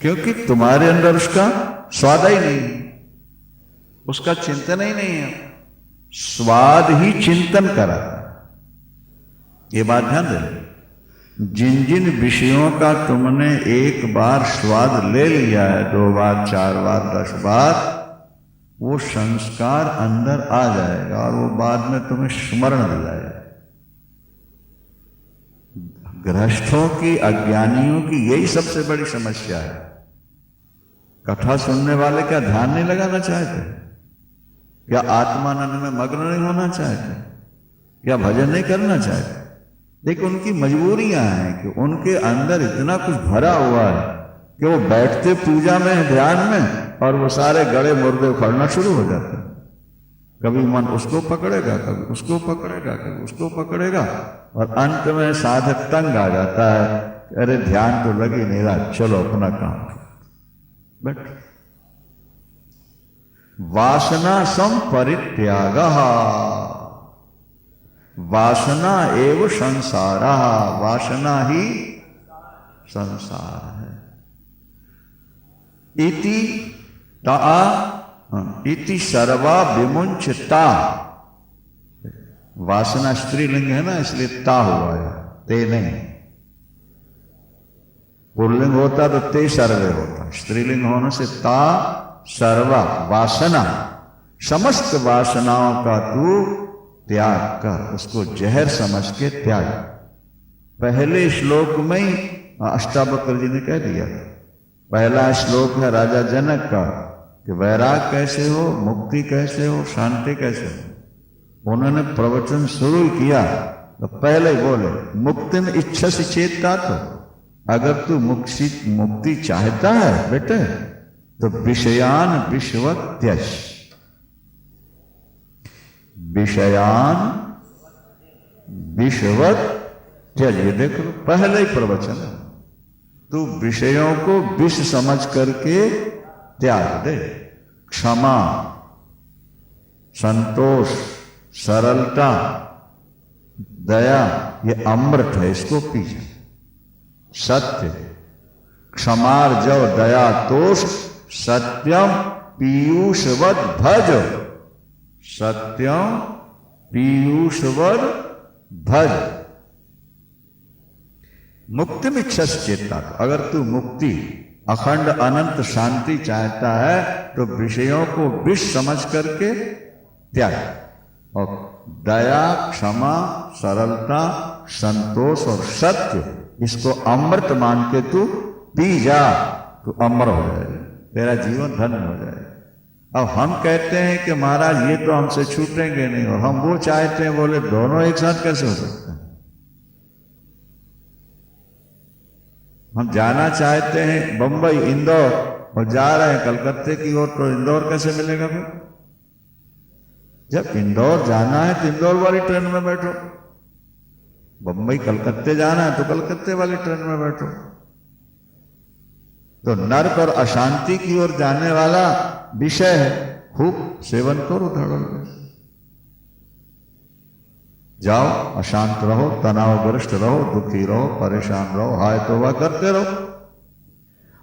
क्योंकि तुम्हारे अंदर उसका स्वाद ही नहीं, उसका चिंतन ही नहीं है। स्वाद ही चिंतन कराता है। ये बात ध्यान दे। जिन जिन विषयों का तुमने एक बार स्वाद ले लिया है, 2 बार 4 बार 10 बार, वो संस्कार अंदर आ जाएगा और वो बाद में तुम्हें स्मरण दिलाएगा। गृहस्थों की, अज्ञानियों की यही सबसे बड़ी समस्या है। कथा सुनने वाले क्या ध्यान नहीं लगाना चाहते? क्या आत्मानंद में मग्न नहीं होना चाहते? क्या भजन नहीं करना चाहते? लेकिन उनकी मजबूरियां हैं कि उनके अंदर इतना कुछ भरा हुआ है कि वो बैठते पूजा में, ध्यान में, और वो सारे गड़े मुर्दे उखड़ना शुरू हो जाते हैं। कभी मन उसको पकड़ेगा, कभी उसको पकड़ेगा, कभी उसको पकड़ेगा, और अंत में साधक तंग आ जाता है। अरे ध्यान तो लग ही नहीं रहा, चलो अपना काम। बट वासना संपरित्याग, वासना एव संसार, वासना ही संसार है। इति ता इति सर्वा विमुंचता। वासना स्त्रीलिंग है ना, इसलिए ता हुआ है, ते नहीं। पुल्लिंग होता तो ते सर्वे होता, स्त्रीलिंग होने से ता सर्वा। वासना, समस्त वासनाओं का तू त्याग कर, उसको जहर समझ के त्याग। पहले श्लोक में ही अष्टावक्र जी ने कह दिया। पहला श्लोक है राजा जनक का कि वैराग कैसे हो, मुक्ति कैसे हो, शांति कैसे हो। उन्होंने प्रवचन शुरू किया तो पहले बोले मुक्ति में इच्छा से चेतता, तो अगर तू मुक्ति चाहता है बेटे तो विषयान विश्वत त्यज, विषयान विश्वत त्यज। ये देखो पहले ही प्रवचन है। तू विषयों को विष समझ करके त्याग दे। क्षमा, संतोष, सरलता, दया, ये अमृत है, इसको पीजिए। सत्य, क्षमार्जव दया तोष, सत्यम पीयूषवद भज, सत्यम पीयूषवद भज। मुक्ति में इच्छा चेता, अगर तू मुक्ति, अखंड अनंत शांति चाहता है तो विषयों को विष समझ करके त्याग, और दया, क्षमा, सरलता, संतोष और सत्य, इसको अमृत मान के तू पी जा, तो अमर हो जाएगा, तेरा जीवन धन्य हो जाएगा। अब हम कहते हैं कि महाराज ये तो हमसे छूटेंगे नहीं, और हम वो चाहते हैं, बोले दोनों एक साथ कैसे हो सकता है? हम जाना चाहते हैं बंबई, इंदौर, और जा रहे हैं कलकत्ते की ओर, तो इंदौर कैसे मिलेगा फिर? जब इंदौर जाना है तो इंदौर वाली ट्रेन में बैठो, बंबई कलकत्ते जाना है तो कलकत्ते वाली ट्रेन में बैठो। तो नर्क और अशांति की ओर जाने वाला विषय है, खूब सेवन करो, धड़ो जाओ, अशांत रहो, तनावग्रस्त रहो, दुखी रहो, परेशान रहो, हाय तौबा करते रहो।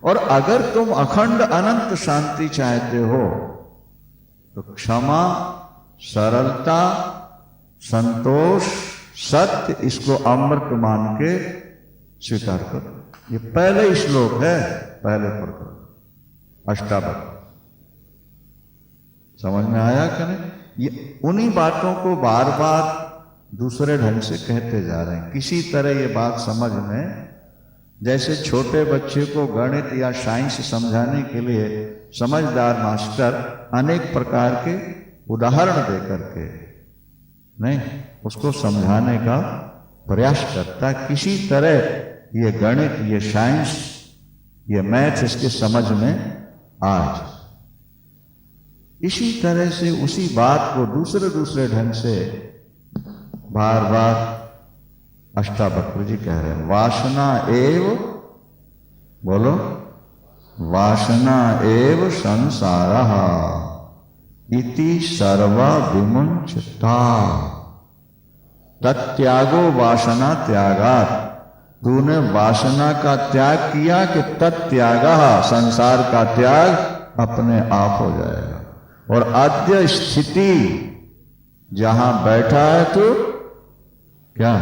और अगर तुम अखंड अनंत शांति चाहते हो तो क्षमा, सरलता, संतोष, सत्य, इसको अमृत मान के स्वीकार करो। ये पहले श्लोक है, पहले प्रकरण अष्टावक्र। समझ में आया कि नहीं? ये उन्हीं बातों को बार बार दूसरे ढंग से कहते जा रहे हैं। किसी तरह ये बात समझ में, जैसे छोटे बच्चे को गणित या साइंस समझाने के लिए समझदार मास्टर अनेक प्रकार के उदाहरण दे करके नहीं उसको समझाने का प्रयास करता है। किसी तरह ये गणित, ये साइंस, ये मैथ इसके समझ में आ जाए। इसी तरह से उसी बात को दूसरे ढंग से बार बार अष्टावक्र जी कह रहे हैं। वासना एव, बोलो, वासना एव संसारः इति सर्वा विमुंचता, तत्यागो वासना त्यागात् तूने वासना का त्याग किया कि तत्त्याग संसार का त्याग अपने आप हो जाएगा। और आद्य स्थिति जहां बैठा है तो क्या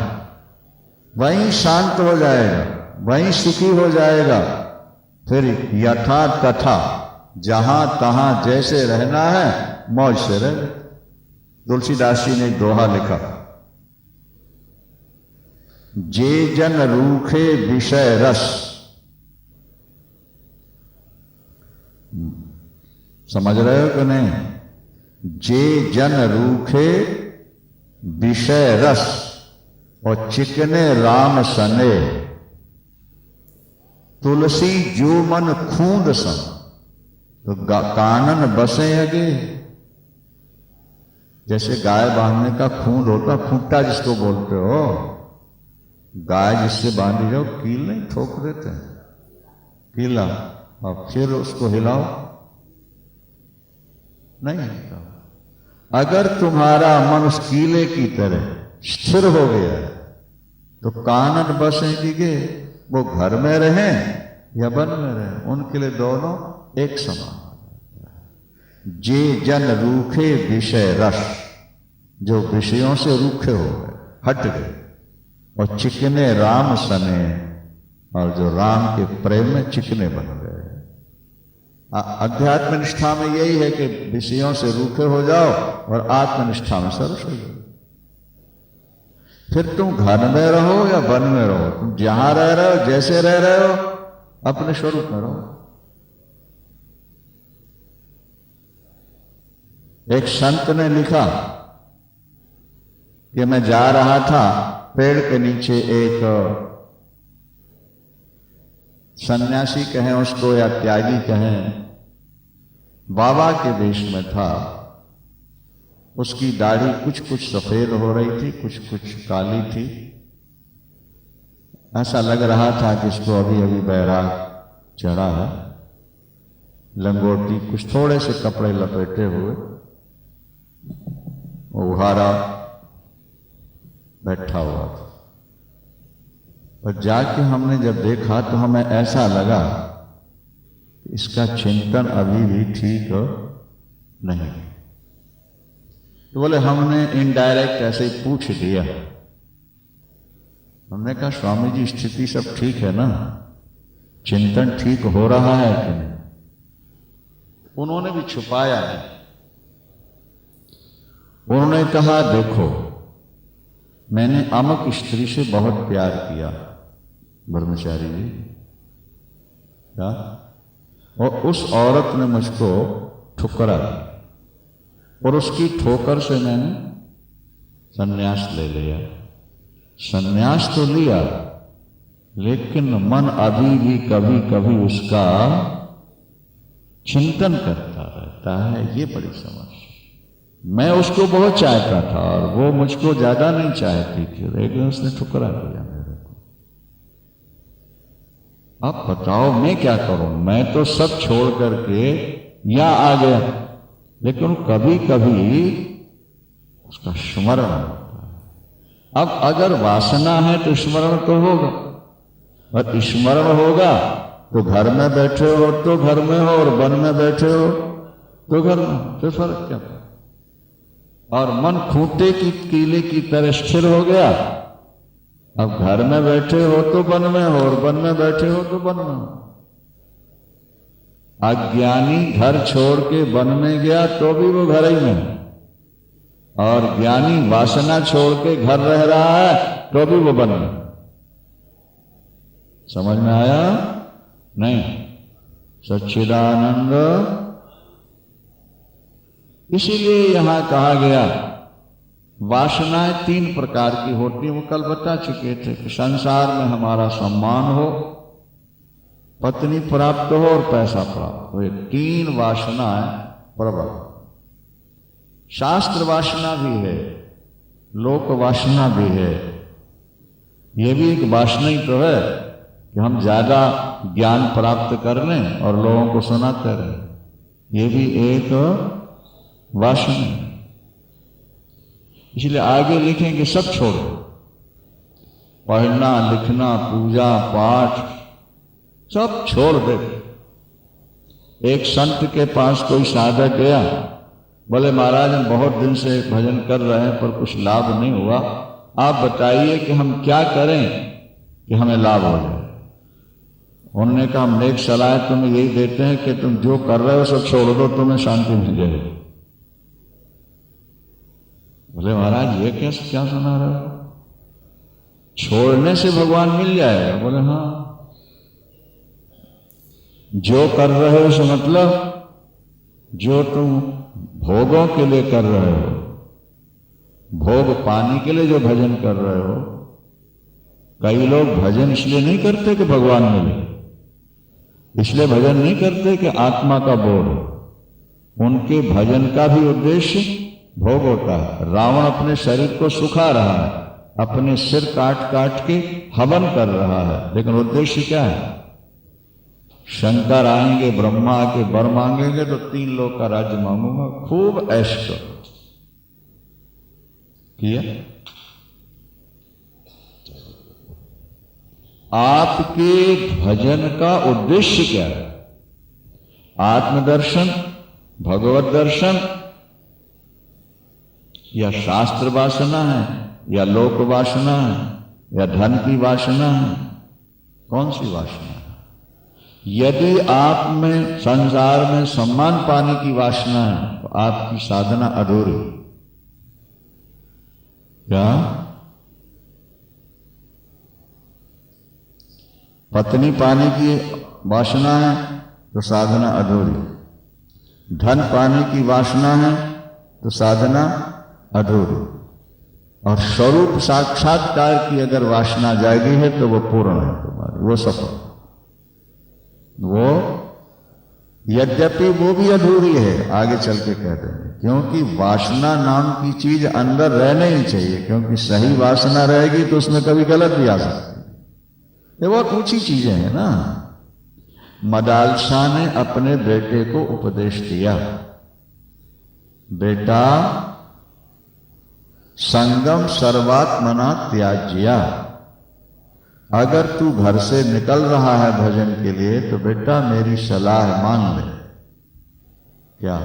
वहीं शांत हो जाएगा, वहीं सुखी हो जाएगा। फिर यथा तथा जहां तहां जैसे रहना है मौज से रह। तुलसीदास जी ने एक दोहा लिखा, जे जन रूखे विषय रस। समझ रहे हो कि नहीं? जे जन रूखे विषय रस और चिकने राम सने, तुलसी जो मन खूंद सन। तो कानन बसे अगे, जैसे गाय बांधने का खूंद होता, खूंटा जिसको बोलते हो, गाय जिससे बांधी जाओ कील नहीं ठोक देते हैं, कीला, और फिर उसको हिलाओ नहीं हिलता। अगर तुम्हारा मन उस कीले की तरह स्थिर हो गया है तो कानन बसेंगे, वो घर में रहें या वन में रहें, उनके लिए दोनों एक समान। जे जन रूखे विषय रस, जो विषयों से रूखे हो गए, हट गए, और चिकने राम सने, और जो राम के प्रेम में चिकने बन गए। अध्यात्म निष्ठा में यही है कि विषयों से रूखे हो जाओ और आत्मनिष्ठा में सरस हो जाओ। फिर तुम घर में रहो या वन में रहो, तुम जहां रह रहे हो, जैसे रह रहे हो, अपने स्वरूप में रहो। एक संत ने लिखा कि मैं जा रहा था, पेड़ के नीचे एक सन्यासी कहें उसको या त्यागी कहें, बाबा के वेश में था। उसकी दाढ़ी कुछ कुछ सफेद हो रही थी, कुछ कुछ काली थी। ऐसा लग रहा था कि इसको अभी अभी बैराग चढ़ा है। लंगोटी, कुछ थोड़े से कपड़े लपेटे हुए, उहारा बैठा हुआ था। और जाके हमने जब देखा तो हमें ऐसा लगा कि इसका चिंतन अभी भी ठीक नहीं। तो बोले हमने इनडायरेक्ट ऐसे ही पूछ लिया। हमने कहा स्वामी जी स्थिति सब ठीक है ना, चिंतन ठीक हो रहा है कि नहीं? उन्होंने भी छुपाया नहीं। उन्होंने कहा देखो, मैंने अमुक स्त्री से बहुत प्यार किया, ब्रह्मचारी जी क्या, और उस औरत ने मुझको ठुकरा दी, और उसकी ठोकर से मैंने सन्यास ले लिया। सन्यास तो लिया, लेकिन मन अभी भी कभी कभी उसका चिंतन करता रहता है। ये बड़ी समस्या। मैं उसको बहुत चाहता था और वो मुझको ज्यादा नहीं चाहती थी, लेकिन उसने ठुकरा दिया मेरे को। अब बताओ मैं क्या करूं? मैं तो सब छोड़ करके यहां आ गया, लेकिन कभी कभी उसका स्मरण होता है। अब अगर वासना है तो स्मरण तो होगा, और स्मरण होगा तो घर में बैठे हो तो घर में हो, और वन में बैठे हो तो घर में, फिर फर्क क्या? और मन खूंटे की कीले की तरह स्थिर हो गया। अब घर में बैठे हो तो वन में हो, और वन में बैठे हो तो वन में हो। अज्ञानी घर छोड़ के वन में गया तो भी वो घर ही में, और ज्ञानी वासना छोड़ के घर रह रहा है तो भी वो वन में। समझ में आया? नहीं। सच्चिदानंद। इसीलिए यहां कहा गया वासनाएं 3 प्रकार की होती हैं। वो कल बता चुके थे कि संसार में हमारा सम्मान हो, पत्नी प्राप्त हो और पैसा प्राप्त हो। ये 3 वासनाएं प्रबल। शास्त्र वासना भी है, लोक वासना भी है। ये भी एक वासना ही तो है कि हम ज्यादा ज्ञान प्राप्त कर लें और लोगों को सुनाते रहें। ये भी एक वासना। इसलिए आगे लिखेंगे सब छोड़ो पढ़ना लिखना पूजा पाठ सब छोड़ दे। एक संत के पास कोई साधक गया, बोले महाराज हम बहुत दिन से भजन कर रहे हैं पर कुछ लाभ नहीं हुआ, आप बताइए कि हम क्या करें कि हमें लाभ हो जाए। उन्होंने कहा हम नेक सलाह तुम्हें यही देते हैं कि तुम जो कर रहे हो सब छोड़ दो, तुम्हें शांति मिल जाएगी। बोले महाराज ये क्या सुना रहे हो, छोड़ने से भगवान मिल जाएगा? बोले हाँ, जो कर रहे हो सो मतलब जो तुम भोगों के लिए कर रहे हो, भोग पाने के लिए जो भजन कर रहे हो। कई लोग भजन इसलिए नहीं करते कि भगवान मिले, इसलिए भजन नहीं करते कि आत्मा का बोध हो। उनके भजन का भी उद्देश्य भोग होता है। रावण अपने शरीर को सुखा रहा है, अपने सिर काट काट के हवन कर रहा है, लेकिन उद्देश्य क्या है? शंकर आएंगे, ब्रह्मा आके वर मांगेंगे तो 3 लोक का राज्य मांगूंगा, खूब ऐश करो। किया? आपके भजन का उद्देश्य क्या है? आत्मदर्शन, भगवत दर्शन, या शास्त्र वासना है, या लोक वासना है, या धन की वासना है? कौन सी वासना है? यदि आप में संसार में सम्मान पाने की वासना है तो आपकी साधना अधूरी। क्या? पत्नी पाने की वासना है तो साधना अधूरी। धन पाने की वासना है तो साधना अधूरी। और स्वरूप साक्षात्कार की अगर वासना जागी है तो वो पूर्ण है तुम्हारी, वो सफल। वो यद्यपि वो भी अधूरी है, आगे चल के कहते हैं, क्योंकि वासना नाम की चीज अंदर रहना ही चाहिए, क्योंकि सही वासना रहेगी तो उसमें कभी गलत भी आ सकती है। ये बहुत ऊंची चीजें हैं ना। मदालसा ने अपने बेटे को उपदेश दिया, बेटा संगम सर्वात्मना त्याज्या। अगर तू घर से निकल रहा है भजन के लिए तो बेटा मेरी सलाह मान ले। क्या?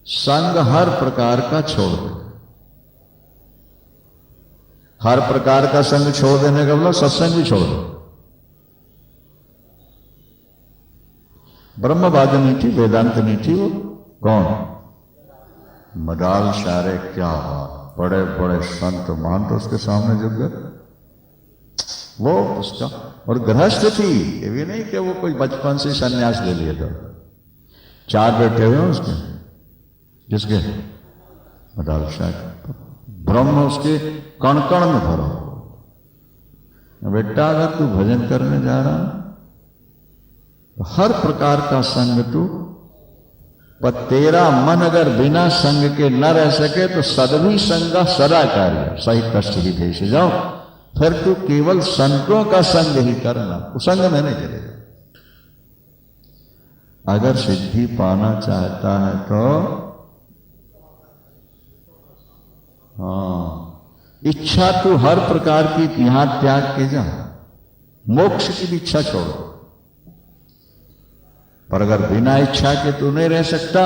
संग हर प्रकार का छोड़ दे। हर प्रकार का संग छोड़ देने का मतलब सत्संग भी छोड़ दो। ब्रह्मवाद नहीं थी, वेदांत नहीं थी, वो कौन? मदाल सारे क्या बात, बड़े बड़े संत मान तो उसके सामने झुक गए। वो उसका और गृहस्थ थी, ये भी नहीं कि वो कोई बचपन से सन्यास ले लिया था। 4 बेटे हुए उसके, जिसके मदालसा ब्रह्म उसके कण कण में भरा। बेटा अगर तू भजन करने जा रहा तो हर प्रकार का संग तू, पर तेरा मन अगर बिना संग के न रह सके तो सदभी संग सदा कार्य सही कष्ट ही भेज जाओ। फिर तू केवल संतों का संग ही करना, वो संग में नहीं चलेगा। अगर सिद्धि पाना चाहता है तो इच्छा तू हर प्रकार की यहां त्याग के जा, मोक्ष की भी इच्छा छोड़ो। पर अगर बिना इच्छा के तू नहीं रह सकता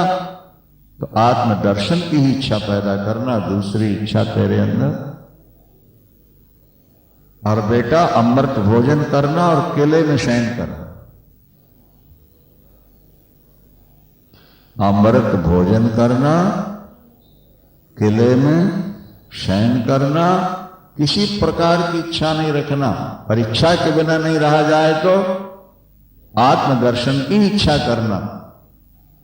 तो आत्मदर्शन की ही इच्छा पैदा करना, दूसरी इच्छा तेरे अंदर। और बेटा अमृत भोजन करना और किले में शयन करना। अमृत भोजन करना, किले में शयन करना, किसी प्रकार की इच्छा नहीं रखना। पर इच्छा के बिना नहीं रहा जाए तो आत्मदर्शन की इच्छा करना।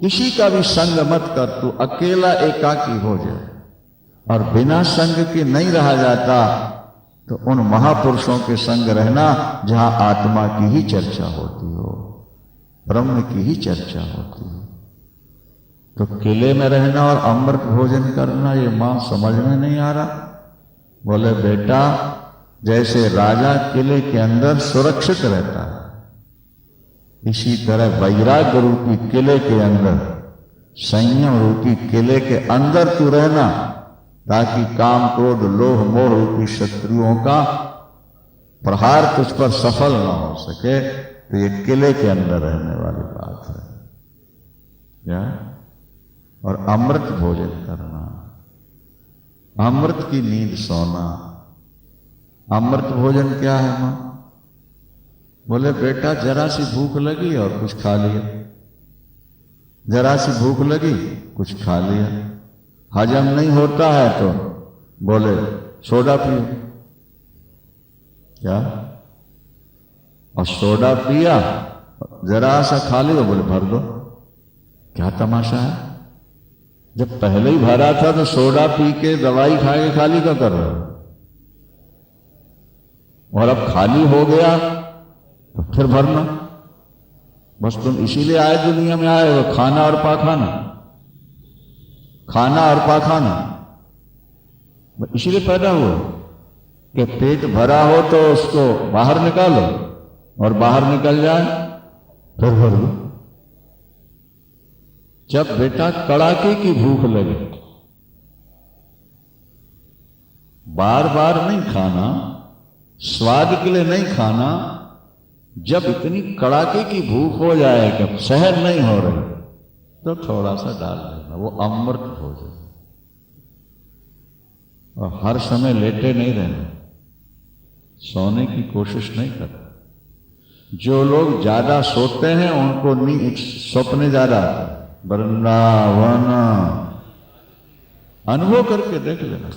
किसी का भी संग मत कर, तू अकेला एकाकी हो जाए। और बिना संग के नहीं रहा जाता तो उन महापुरुषों के संग रहना जहां आत्मा की ही चर्चा होती हो, ब्रह्म की ही चर्चा होती हो। तो किले में रहना और अमृत भोजन करना, ये मां समझ में नहीं आ रहा। बोले बेटा जैसे राजा किले के अंदर सुरक्षित रहता है, इसी तरह वैराग्य रूपी किले के अंदर, संयम रूपी किले के अंदर तू रहना, ताकि काम क्रोध लोभ मोह रूपी शत्रुओं का प्रहार तुझ पर सफल न हो सके तो ये किले के अंदर रहने वाली बात है क्या। और अमृत भोजन करना, अमृत की नींद सोना। अमृत भोजन क्या है मां? बोले बेटा जरा सी भूख लगी और कुछ खा लिया, जरा सी भूख लगी कुछ खा लिया, हजम नहीं होता है तो बोले सोडा पियो क्या। और सोडा पिया, जरा सा खा लिया, बोले भर दो। क्या तमाशा है? जब पहले ही भरा था तो सोडा पी के दवाई खा के खाली क्या कर रहे हो? और अब खाली हो गया तो फिर भरना। बस तुम इसीलिए आए दुनिया में आए हो, खाना और पाखाना, खाना और पाखाना, इसीलिए पैदा हुआ कि पेट भरा हो तो उसको बाहर निकालो और बाहर निकल जाए फिर भर दो। जब बेटा कड़ाके की भूख लगे, बार बार नहीं खाना, स्वाद के लिए नहीं खाना, जब इतनी कड़ाके की भूख हो जाए कि सहन नहीं हो रही तो थोड़ा सा डाल देना, वो अमृत भोजन। और हर समय लेटे नहीं रहना, सोने की कोशिश नहीं करना। जो लोग ज्यादा सोते हैं उनको सपने ज्यादा आते हैं। वृंदावन अनुभव करके देख लेना।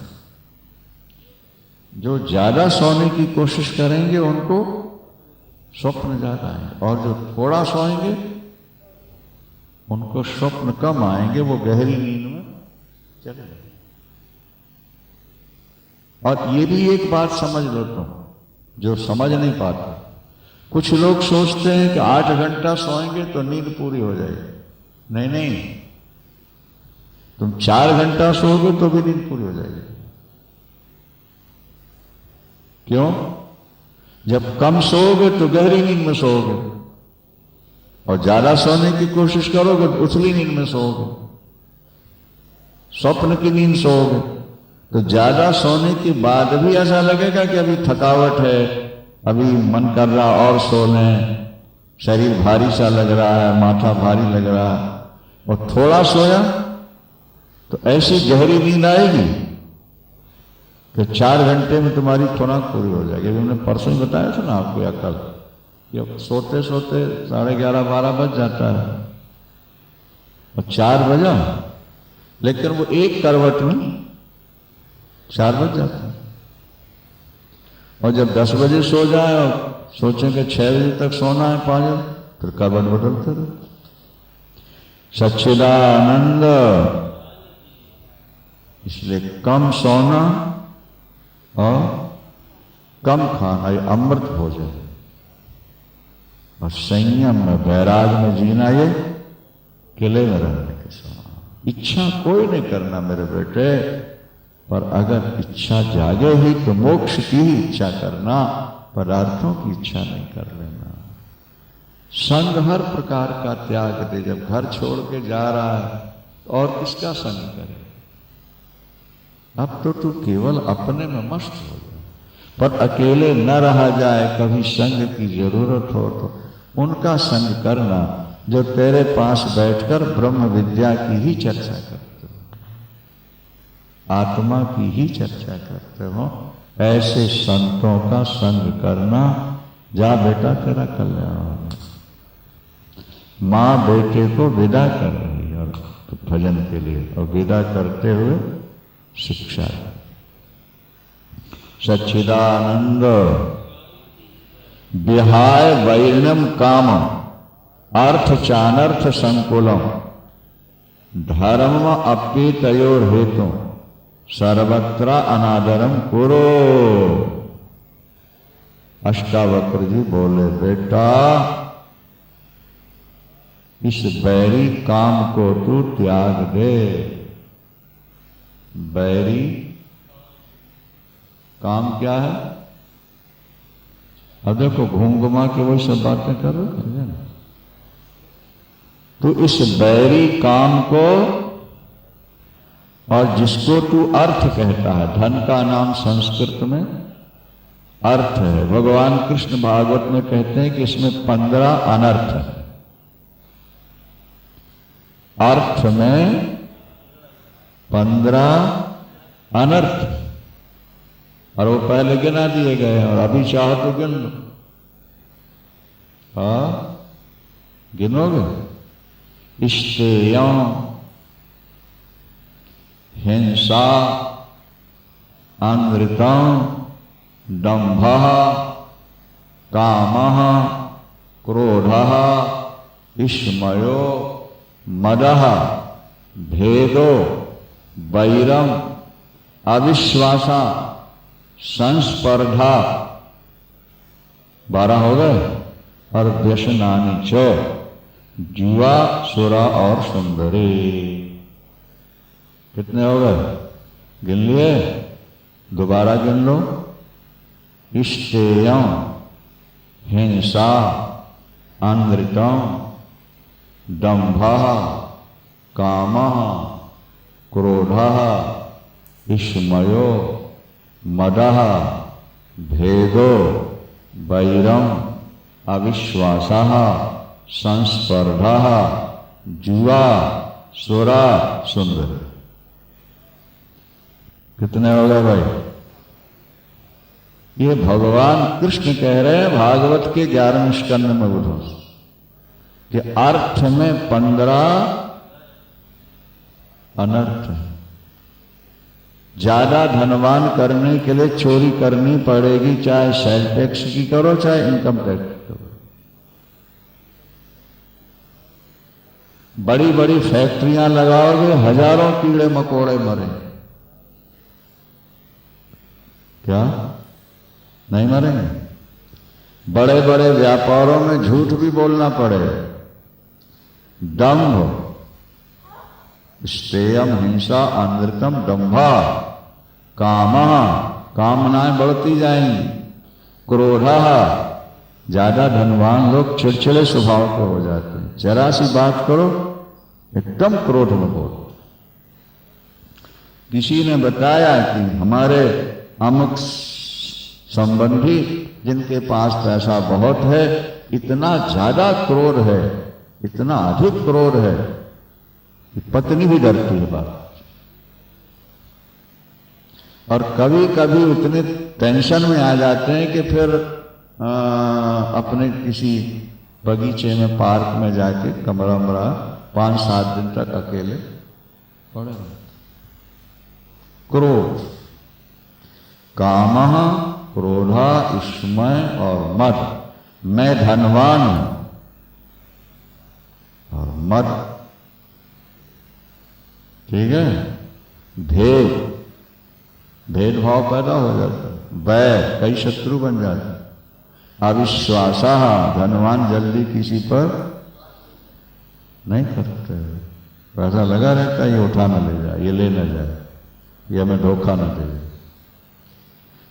जो ज्यादा सोने की कोशिश करेंगे उनको स्वप्न ज्यादा आएंगे, और जो थोड़ा सोएंगे उनको स्वप्न कम आएंगे, वो गहरी नींद में चले जाएंगे। और ये भी एक बात समझ लो तुम, जो समझ नहीं पाते, कुछ लोग सोचते हैं कि 8 घंटा सोएंगे तो नींद पूरी हो जाएगी। नहीं नहीं, तुम 4 घंटा सोओगे तो भी नींद पूरी हो जाएगी। क्यों? जब कम सोओगे तो गहरी नींद में सोओगे, और ज्यादा सोने की कोशिश करोगे तो उछली नींद में सोओगे, स्वप्न की नींद सोओगे। तो ज्यादा सोने के बाद भी ऐसा लगेगा कि अभी थकावट है, अभी मन कर रहा और सो लें, शरीर भारी सा लग रहा है, माथा भारी लग रहा है। और थोड़ा सोया तो ऐसी गहरी नींद आएगी कि 4 घंटे में तुम्हारी खुराक पूरी हो जाएगी। हमने परसों ही बताया था ना आपको, या कल, कि सोते सोते 11:30-12 बज जाता है और 4 बजा, लेकिन वो एक करवट में 4 बज जाता है। और जब 10 बजे सो जाए और सोचें कि 6 बजे तक सोना है, 5 बजे, फिर करवट बदलते रहे। सच्चिदानंद। इसलिए कम सोना और कम खाना, ये अमृत भोजन। और संयम में, वैराग में जीना, ये किले में रहने के समान। इच्छा कोई नहीं करना मेरे बेटे, पर अगर इच्छा जागे ही तो मोक्ष की ही इच्छा करना, पदार्थों की इच्छा नहीं कर लेना। संग हर प्रकार का त्याग दे। जब घर छोड़ के जा रहा है और किसका संग करे? अब तो तू केवल अपने में मस्त हो जाए, पर अकेले न रहा जाए। कभी संग की जरूरत हो तो उनका संग करना जो तेरे पास बैठकर ब्रह्म विद्या की ही चर्चा करते हो, आत्मा की ही चर्चा करते हो। ऐसे संतों का संग करना। जा बेटा, तेरा कल्याण होगा। मां बेटे को विदा कर रही है और भजन के लिए, और विदा करते हुए शिक्षा। सच्चिदानंद। विहाय वैनम काम अर्थ चानर्थ संकुलम धर्म अप्येतयोर हेतु सर्वत्र अनादरम कुरो। अष्टावक्र जी बोले, बेटा इस बैरी काम को तू त्याग दे। बैरी काम क्या है? अब देखो, घूम घुमा के वही सब बातें कर रहे हैं। तो इस बैरी काम को, और जिसको तू अर्थ कहता है, धन का नाम संस्कृत में अर्थ है। भगवान कृष्ण भागवत में कहते हैं कि इसमें 15 अनर्थ है। अर्थ में 15 अनर्थ, और वो पहले गिना दिए गए हैं, और अभी चाहो तो गिन लो। गिनोगे? इष्टेयं हिंसा, अनृतं, दंभः, कामः, क्रोधः, विस्मयो, मदः, भेदो, वैरम, अविश्वासा, संस्पर्धा, 12 हो गए, और व्यसनानि च, जीवा, सुरा और सुंदरी। कितने हो गए? गिन लिए? दोबारा गिन लो। इष्टेयं हिंसा, अनृतं, दंभः, कामः, क्रोधः, विस्मयो, मदः, भेदो, वैरम, अविश्वासः, संस्पर्धः, जुआ, सुरा, सुंदर। कितने हो गए भाई? ये भगवान कृष्ण कह रहे हैं भागवत के 11वें स्कंद में बुधो कि अर्थ में 15 अनर्थ है। ज्यादा धनवान करने के लिए चोरी करनी पड़ेगी, चाहे सेल टैक्स की करो चाहे इनकम टैक्स की करो। बड़ी बड़ी फैक्ट्रियां लगाओगे, हजारों कीड़े मकोड़े मरे, क्या नहीं मरेंगे? बड़े बड़े व्यापारों में झूठ भी बोलना पड़े, दंभ, स्तेयम, हिंसा, अनृतम, दंभा, कामा, कामनाएं बढ़ती जाएंगी, क्रोधा, ज्यादा धनवान लोग चिड़चिड़े स्वभाव के हो जाते हैं, जरा सी बात करो एकदम क्रोध में बोलो। किसी ने बताया कि हमारे अमुक संबंधी जिनके पास पैसा बहुत है, इतना ज्यादा क्रोध है, इतना अधिक क्रोध है कि पत्नी भी डरती है बात। और कभी कभी उतने टेंशन में आ जाते हैं कि फिर अपने किसी बगीचे में, पार्क में जाके कमरा मरा 5-7 दिन तक अकेले पड़े। क्रोध, कामः, क्रोधा, विस्मय और मद। मैं धनवान हूं, और मद, ठीक है, भेदभाव पैदा हो जाता है, वैर, कई शत्रु बन जाते हैं। अविश्वासा, धनवान जल्दी किसी पर नहीं करते, पैसा लगा रहता है, ये उठा न ले जाए, ये ले न जाए, ये हमें धोखा न दे।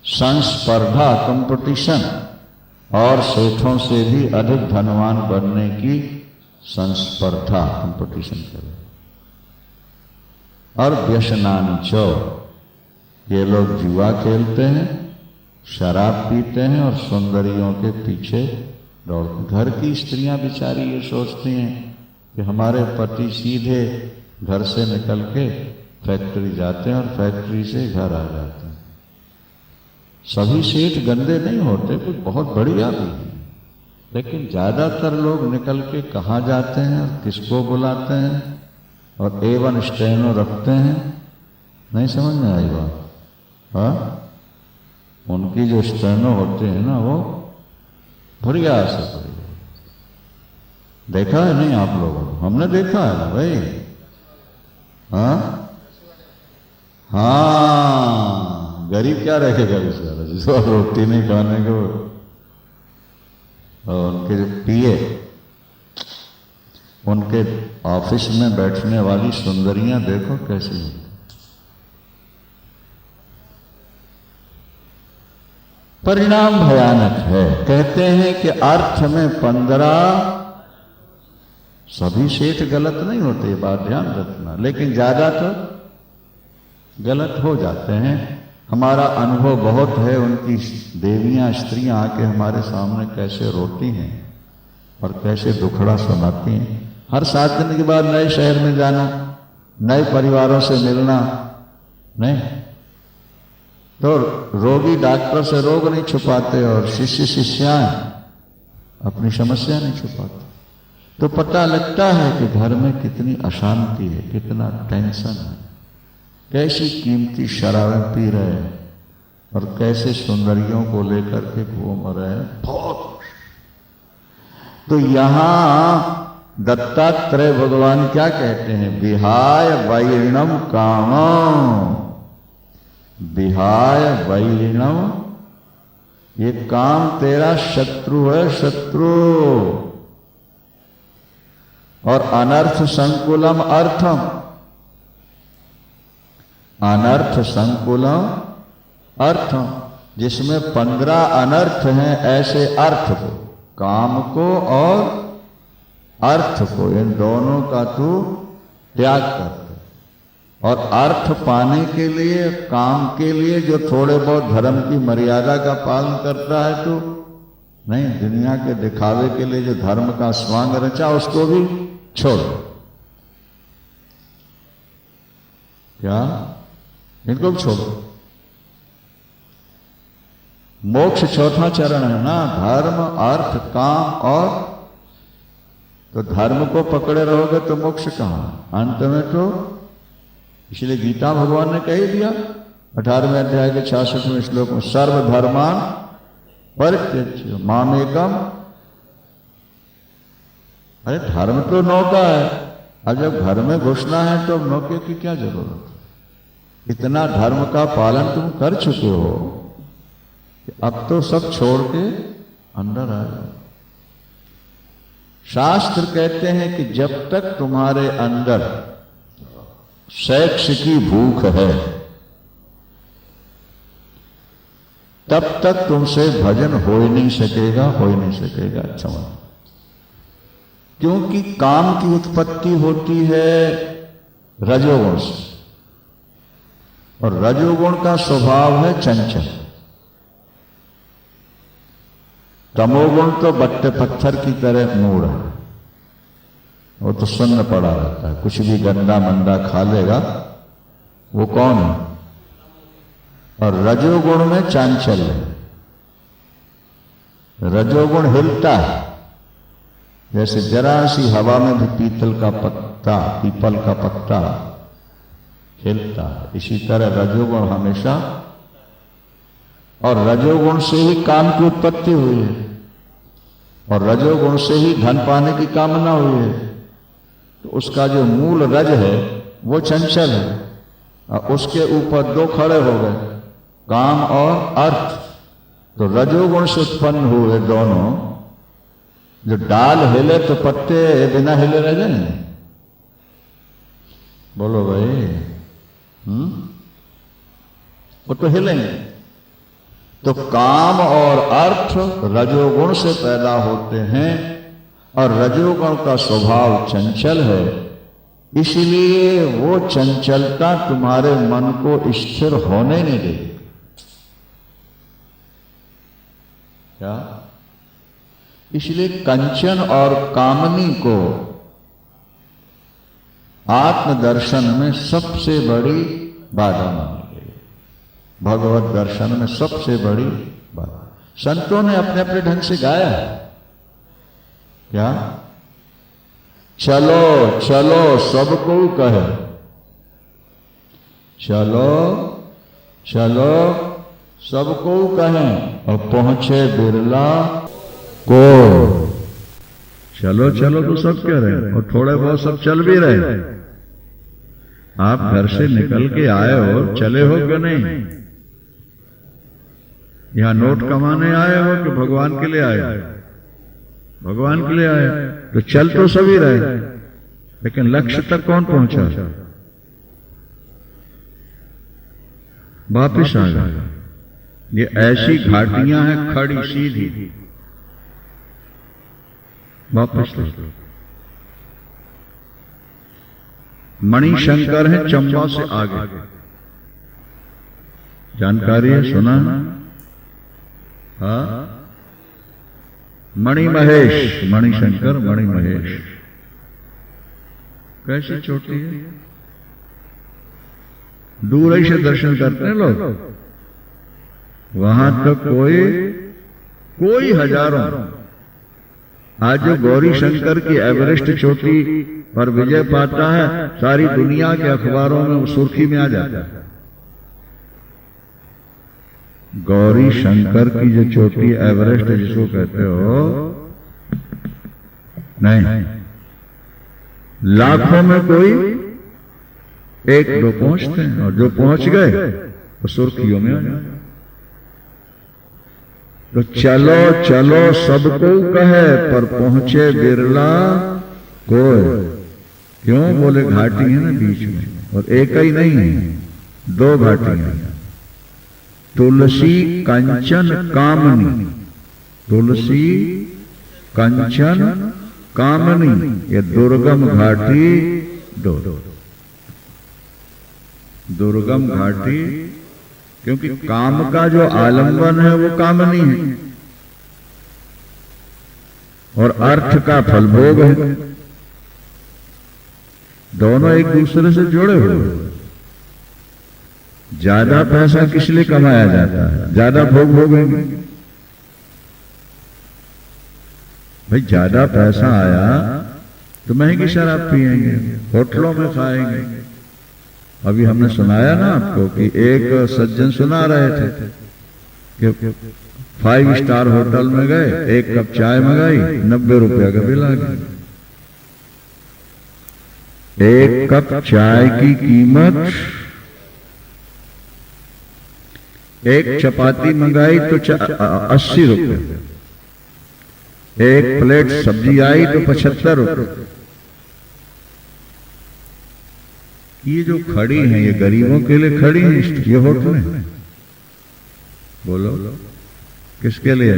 संस्पर्धा, कंपटीशन, और सेठों से भी अधिक धनवान बनने की संस्पर्धा, कंपटीशन करे। और व्यसनानि च, ये लोग जुआ खेलते हैं, शराब पीते हैं और सौंदर्यों के पीछे दौड़ते। घर की स्त्रियां बेचारी ये सोचती हैं कि हमारे पति सीधे घर से निकल के फैक्ट्री जाते हैं और फैक्ट्री से घर आ जाते हैं। सभी सेठ गंदे नहीं होते, कुछ बहुत बढ़िया भी है, लेकिन ज्यादातर लोग निकल के कहाँ जाते हैं और किसको बुलाते हैं और एवन स्टेनो रखते हैं, नहीं समझ में आई बात। हाँ, उनकी जो स्टेनो होते हैं ना, वो बढ़िया से बढ़िया। देखा है नहीं आप लोगों ने? हमने देखा है ना भाई। हाँ हाँ, गरीब क्या रखेगा बेचारा, जिसको रोटी नहीं खाने को। और उनके जो पीए, उनके ऑफिस में बैठने वाली सुंदरियां देखो कैसी हैं। परिणाम भयानक है। कहते हैं कि अर्थ में 15, सभी सेठ गलत नहीं होते, ये बात ध्यान रखना, लेकिन ज्यादातर गलत हो जाते हैं। हमारा अनुभव बहुत है, उनकी देवियां स्त्रियां आके हमारे सामने कैसे रोती हैं और कैसे दुखड़ा सुनाती हैं। हर 7 दिन के बाद नए शहर में जाना, नए परिवारों से मिलना, नहीं तो रोगी डॉक्टर से रोग नहीं छुपाते और शिष्य शिष्याएं अपनी समस्या नहीं छुपाते। तो पता लगता है कि घर में कितनी अशांति है, कितना टेंशन है, कैसी कीमती शराबें पी रहे हैं और कैसे सुंदरियों को लेकर के घूम रहे हैं। बहुत तो यहां दत्तात्रेय भगवान क्या कहते हैं? विहाय वैरिणम कामम, विहाय वैरिणम, ये काम तेरा शत्रु है, शत्रु। और अनर्थ संकुलम अर्थम, अनर्थ संकुलम अर्थम, जिसमें 15 अनर्थ हैं, ऐसे अर्थ को, काम को और अर्थ को, इन दोनों का तू त्याग कर। और अर्थ पाने के लिए, काम के लिए जो थोड़े बहुत धर्म की मर्यादा का पालन करता है तो नहीं, दुनिया के दिखावे के लिए जो धर्म का स्वांग रचा उसको भी छोड़। क्या? इनको भी छोड़ो। मोक्ष चौथा चरण है ना, धर्म अर्थ काम और, तो धर्म को पकड़े रहोगे तो मोक्ष कहां? अंत में तो इसलिए गीता भगवान ने कह ही दिया 18वें अध्याय के 66वें श्लोक में, सर्वधर्मान परित्यज्य मामेकम। अरे धर्म तो नौका है, अब जब घर में घुसना है तो नौके की क्या जरूरत? इतना धर्म का पालन तुम कर चुके हो, अब तो सब छोड़ के अंदर आ जाओ। शास्त्र कहते हैं कि जब तक तुम्हारे अंदर सेक्स की भूख है तब तक तुमसे भजन हो ही नहीं सकेगा, हो ही नहीं सकेगा। अच्छा, क्योंकि काम की उत्पत्ति होती है रजोगुण से, और रजोगुण का स्वभाव है चंचल। तमोगुण तो बट्टे पत्थर की तरह मूड है, वो तो सुन्न पड़ा रहता है, कुछ भी गंदा मंदा खा लेगा, वो कौन है? और रजोगुण में चांचल्य है, रजोगुण हिलता है, जैसे जरा सी हवा में भी पीपल का पत्ता हिलता है, इसी तरह रजोगुण हमेशा, और रजोगुण से ही काम की उत्पत्ति हुई है, और रजोगुण से ही धन पाने की कामना हुई है। तो उसका जो मूल रज है वो चंचल है, और उसके ऊपर 2 खड़े हो गए, काम और अर्थ। तो रजोगुण से उत्पन्न हुए दोनों, जो डाल हिले तो पत्ते बिना हिले रह जाएंगे। बोलो भाई, वो तो हिलेंगे। तो काम और अर्थ रजोगुण से पैदा होते हैं, और रजोगुण का स्वभाव चंचल है, इसलिए वो चंचलता तुम्हारे मन को स्थिर होने नहीं देगी। क्या? इसलिए कंचन और कामनी को आत्मदर्शन में सबसे बड़ी बाधा मानी गई, भगवत दर्शन में सबसे बड़ी बाधा। संतों ने अपने अपने ढंग से गाया है। क्या? चलो चलो सबको कहे, चलो चलो सबको कहें, और पहुंचे बिरला को। चलो चलो तो सब कह रहे हैं, और थोड़े बहुत सब चल भी रहे। आप घर से निकल के आए हो, चले हो कि नहीं? यहां नोट कमाने आए हो कि भगवान के लिए आए? भगवान के लिए आए तो चल तो सभी रहे, लेकिन लक्ष्य तक कौन पहुंचा? वापिस आ गए। ये ऐसी घाटियां हैं खड़ी सीधी, वापस लो। मणिशंकर है चंबा से आगे, जानकारी है, सुना? हाँ, मणि महेश, मणिशंकर मणि महेश। कैसी चोटी है, दूर ही से दर्शन करते हैं लोग। वहां तक कोई हजारों, आज जो गौरी शंकर की एवरेस्ट चोटी पर विजय पाता है, सारी दुनिया के अखबारों में सुर्खी में आ जाता है। गौरी शंकर की जो चोटी एवरेस्ट जिसको कहते हो, नहीं, लाखों में कोई एक दो पहुंचते हैं, और जो पहुंच गए वो सुर्खियों में आ जाते। तो चलो चलो सबको कहे, पर पहुंचे बिरला कोई। क्यों? बोले घाटी है ना बीच में, और एक ही नहीं है, दो घाटियां। तुलसी कंचन कामनी, तुलसी कंचन कामनी, ये दुर्गम घाटी दो। दुर्गम घाटी, क्योंकि काम का जो आलंबन है वो कामनी है, और अर्थ का फलभोग है। दोनों एक दूसरे से जुड़े हुए। ज्यादा पैसा किस लिए कमाया जाता है? ज्यादा भोग भोगेंगे भाई। ज्यादा पैसा आया तो महंगी शराब पिएंगे, होटलों में खाएंगे। अभी हमने सुनाया ना आपको कि एक सज्जन सुना रहे थे कि 5 स्टार होटल में गए, एक कप चाय मंगाई, 90 रुपया का बिल आ गया। एक कप चाय की कीमत, एक चपाती मंगाई तो 80 रुपये, एक प्लेट सब्जी आई तो 75 रुपये। ये जो खड़ी हैं, ये गरीबों के लिए खड़ी हैं ये होटलें। बोलो किसके लिए?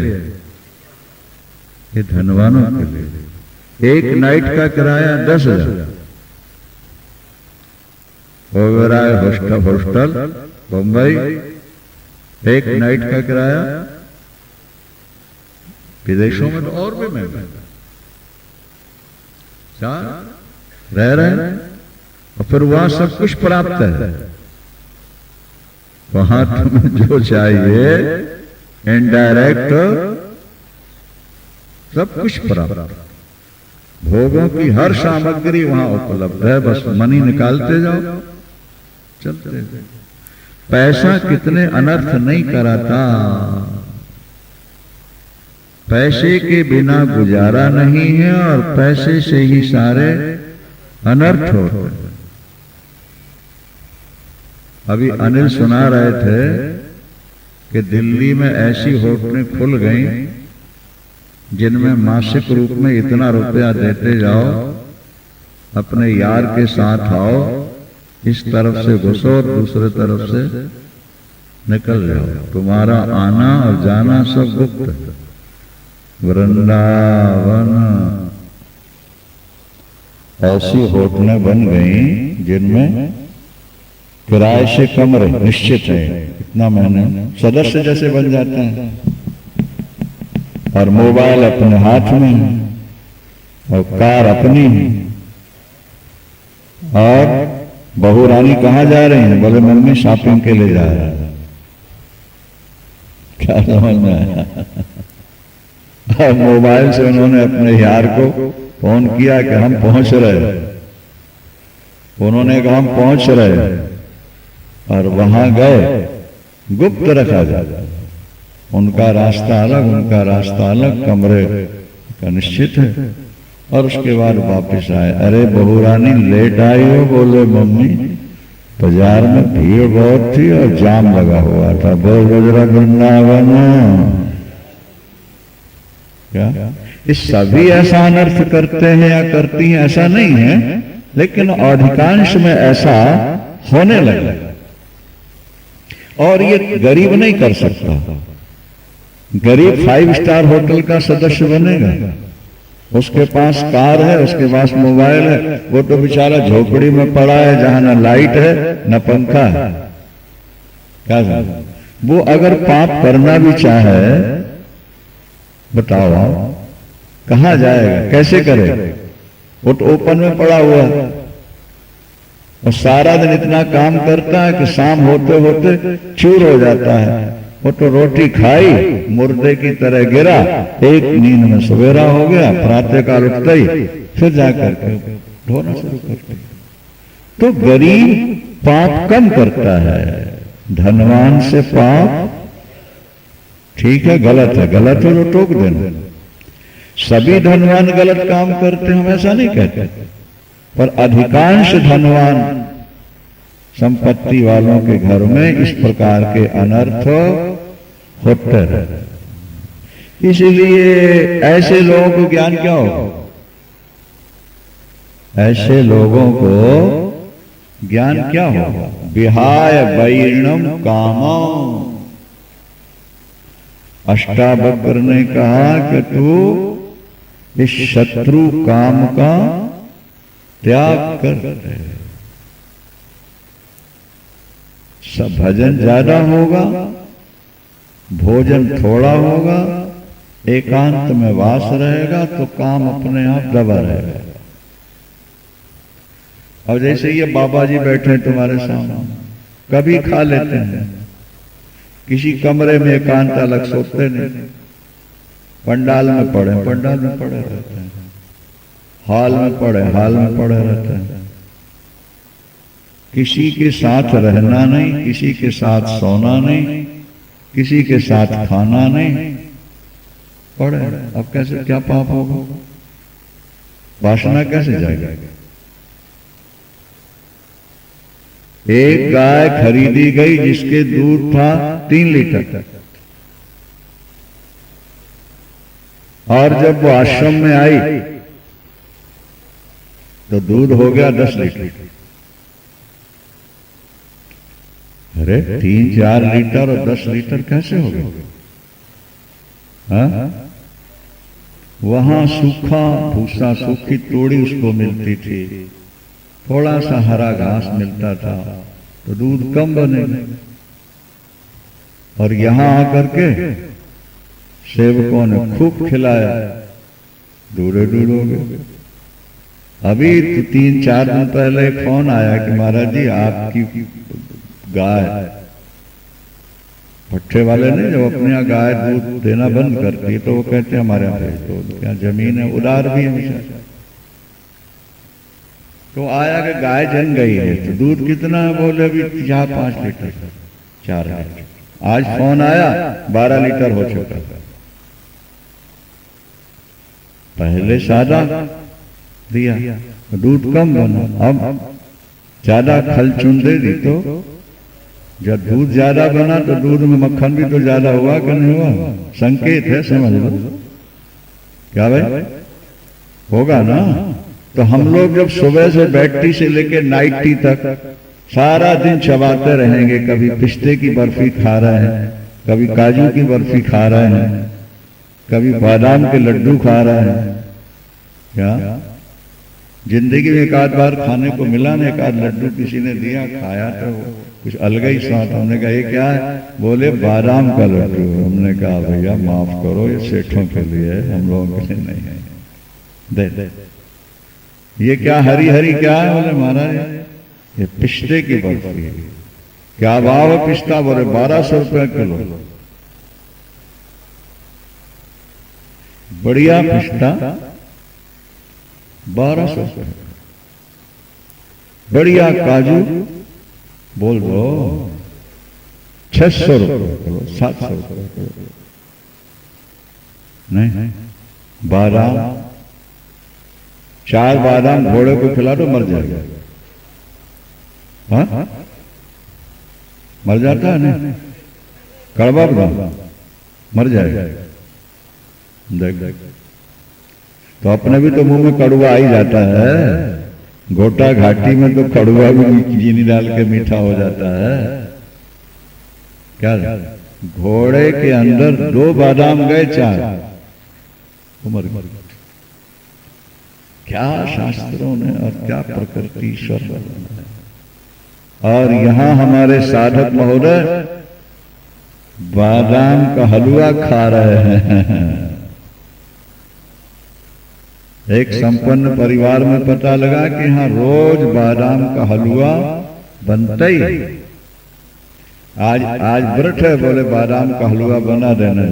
ये धनवानों के लिए। एक नाइट का किराया 10,000। ओबेरॉय हॉस्टल बंबई, एक नाइट का किराया। विदेशों में तो और भी महंगा रह रहे हैं, और फिर वहां सब कुछ प्राप्त है। वहां तुम्हें जो चाहिए इनडायरेक्ट सब कुछ प्राप्त, भोगों की हर सामग्री वहां उपलब्ध है। बस मनी निकालते जाओ, चलते जाओ। पैसा कितने अनर्थ नहीं कराता। पैसे के बिना गुजारा नहीं है, और पैसे से ही सारे अनर्थ होते हैं। अभी अनिल सुना रहे थे कि दिल्ली में ऐसी होटलें खुल गई जिनमें मासिक रूप में इतना रुपया देते जाओ, अपने यार के साथ आओ, इस तरफ से घुसो और दूसरे तरफ से निकल जाओ, तुम्हारा आना और जाना सब गुप्त है। वृंदावन ऐसी होटलें बन गई जिनमें किराए से कमरे निश्चित है, इतना महीने सदस्य जैसे बन जाते हैं, और मोबाइल अपने हाथ में है, और कार अपनी है। और बहू रानी कहाँ जा रही है? बोले मम्मी शॉपिंग के लिए जा रहा है। क्या समझ में आया? और मोबाइल से उन्होंने अपने यार को फोन किया कि हम पहुंच रहे। उन्होंने कहा हम पहुंच रहे, और वहां गए, गुप्त रखा जाता। उनका रास्ता अलग, उनका रास्ता अलग, कमरे का निश्चित है। और उसके बाद वापस आए। अरे बहू रानी लेट आई हो? बोले मम्मी बाजार में भीड़ बहुत थी और जाम लगा हुआ था। बोल गुजरा वृंदावन। क्या ये सभी ऐसा अनर्थ करते हैं या करती हैं? ऐसा नहीं है, लेकिन अधिकांश में ऐसा होने लगा। और ये गरीब नहीं कर सकता। गरीब 5 स्टार होटल का सदस्य बनेगा, उसके पास कार है, उसके पास मोबाइल है, वो तो बेचारा झोपड़ी में पड़ा है जहां न लाइट है न पंखा है। क्या वो अगर पाप करना भी चाहे, बताओ कहां जाएगा, कैसे करे? वो तो ओपन में पड़ा हुआ है और सारा दिन इतना काम करता है कि शाम होते होते चूर हो जाता है। वो तो रोटी खाई, मुर्दे की तरह गिरा, एक नींद में सवेरा हो गया, प्रातः काल उठते ही फिर जाकर के ढोना शुरू करते। तो गरीब पाप कम करता है, धनवान से पाप, ठीक है गलत है, गलत है तो टोक देना। सभी धनवान गलत काम करते, हम ऐसा नहीं कहते, पर अधिकांश धनवान संपत्ति वालों के घर में इस प्रकार के अनर्थ होते रहते। इसलिए ऐसे लोगों को ज्ञान क्या हो? ऐसे लोगों को ज्ञान क्या होगा? विहाय वैरिणम कामम। अष्टावक्र ने कहा कि तू इस शत्रु काम का त्याग कर। सब भजन ज्यादा होगा, भोजन थोड़ा होगा, एकांत में वास रहेगा तो काम अपने आप दबा रहेगा। और जैसे ये बाबा जी बैठे तुम्हारे सामने, कभी खा लेते हैं, किसी कमरे में एकांत अलग सोते नहीं, पंडाल में पड़े रहते हैं, हाल में पड़े रहते हैं। किसी के साथ रहना नहीं, किसी के साथ सोना नहीं, किसी के साथ खाना नहीं, पड़े। अब कैसे, क्या पाप होगा? वासना कैसे जाएगा? एक गाय खरीदी गई जिसके दूध था 3 लीटर, और जब वो आश्रम में आई तो दूध हो गया 10 लीटर। अरे 3-4 लीटर और 10 लीटर कैसे हो गए? हाँ? वहां सूखा भूसा, सूखी तोड़ी उसको मिलती थी, थोड़ा सा हरा घास मिलता था, तो दूध कम बनेगा। और यहां आकर के सेवकों ने खूब खिलाया, दूरे दूर हो गए। अभी तो 3-4 दिन पहले फोन आया कि महाराज जी आपकी गाय, पट्टे वाले ने जब अपने यहाँ गाय दूध देना बंद करती तो वो कहते हैं हमारे यहाँ भेज दो, क्या जमीन है, उधार भी है। तो आया कि गाय जन गई है, तो दूध कितना है? बोले अभी 4-5 लीटर, 4 लीटर। आज फोन आया 12 लीटर हो चुका। पहले सादा दिया, दूध कम बना, अब ज्यादा खल चुन दे दी, तो जब दूध ज्यादा बना तो दूध में मक्खन भी तो ज्यादा हुआ कि नहीं हुआ? संकेत है, समझ लो। क्या भाई होगा ना? तो हम लोग जब सुबह से बैटरी से लेकर नाइट टी तक सारा दिन चबाते रहेंगे, कभी पिस्ते की बर्फी खा रहे हैं, कभी काजू की बर्फी खा रहे हैं, कभी बादाम के लड्डू खा रहे हैं। क्या जिंदगी में एक आध बार खाने को मिला ना, एक आध लड्डू किसी ने दिया, खाया तो कुछ अलग ही स्वाद। हमने कहा ये क्या है? बोले बादाम का लड्डू। हमने कहा भैया माफ करो, ये सेठों के लिए है, हम लोगों के लिए नहीं है। दे ये क्या हरी हरी क्या है? बोले महाराज ये पिस्ते की बर्फी है। क्या भाव है पिस्ता? बोले 1200 रुपये किलो। बढ़िया पिस्ता 1200 रुपये, बढ़िया काजू बोल दो 600 रुपये किलो, 700 रुपये किलो। नहीं, बादाम 4 बादाम घोड़े को खिला दो मर जाएगा। हाँ मर जाता है नहीं, कड़वा बादाम मर जाएगा। देख तो अपने भी तो मुंह में कड़वा आ ही जाता है। गोटा घाटी में तो कड़वा भी चीनी डाल के मीठा हो जाता है। क्या घोड़े के अंदर 2 बादाम गए 4 उम्र। क्या शास्त्रों ने और क्या प्रकृति ईश्वर। और यहां हमारे साधक महोदय बादाम का हलवा खा रहे हैं। एक संपन्न परिवार में पता लगा कि हाँ रोज बादाम का हलवा बनता ही। आज व्रत है, बोले बादाम का हलवा बना देना।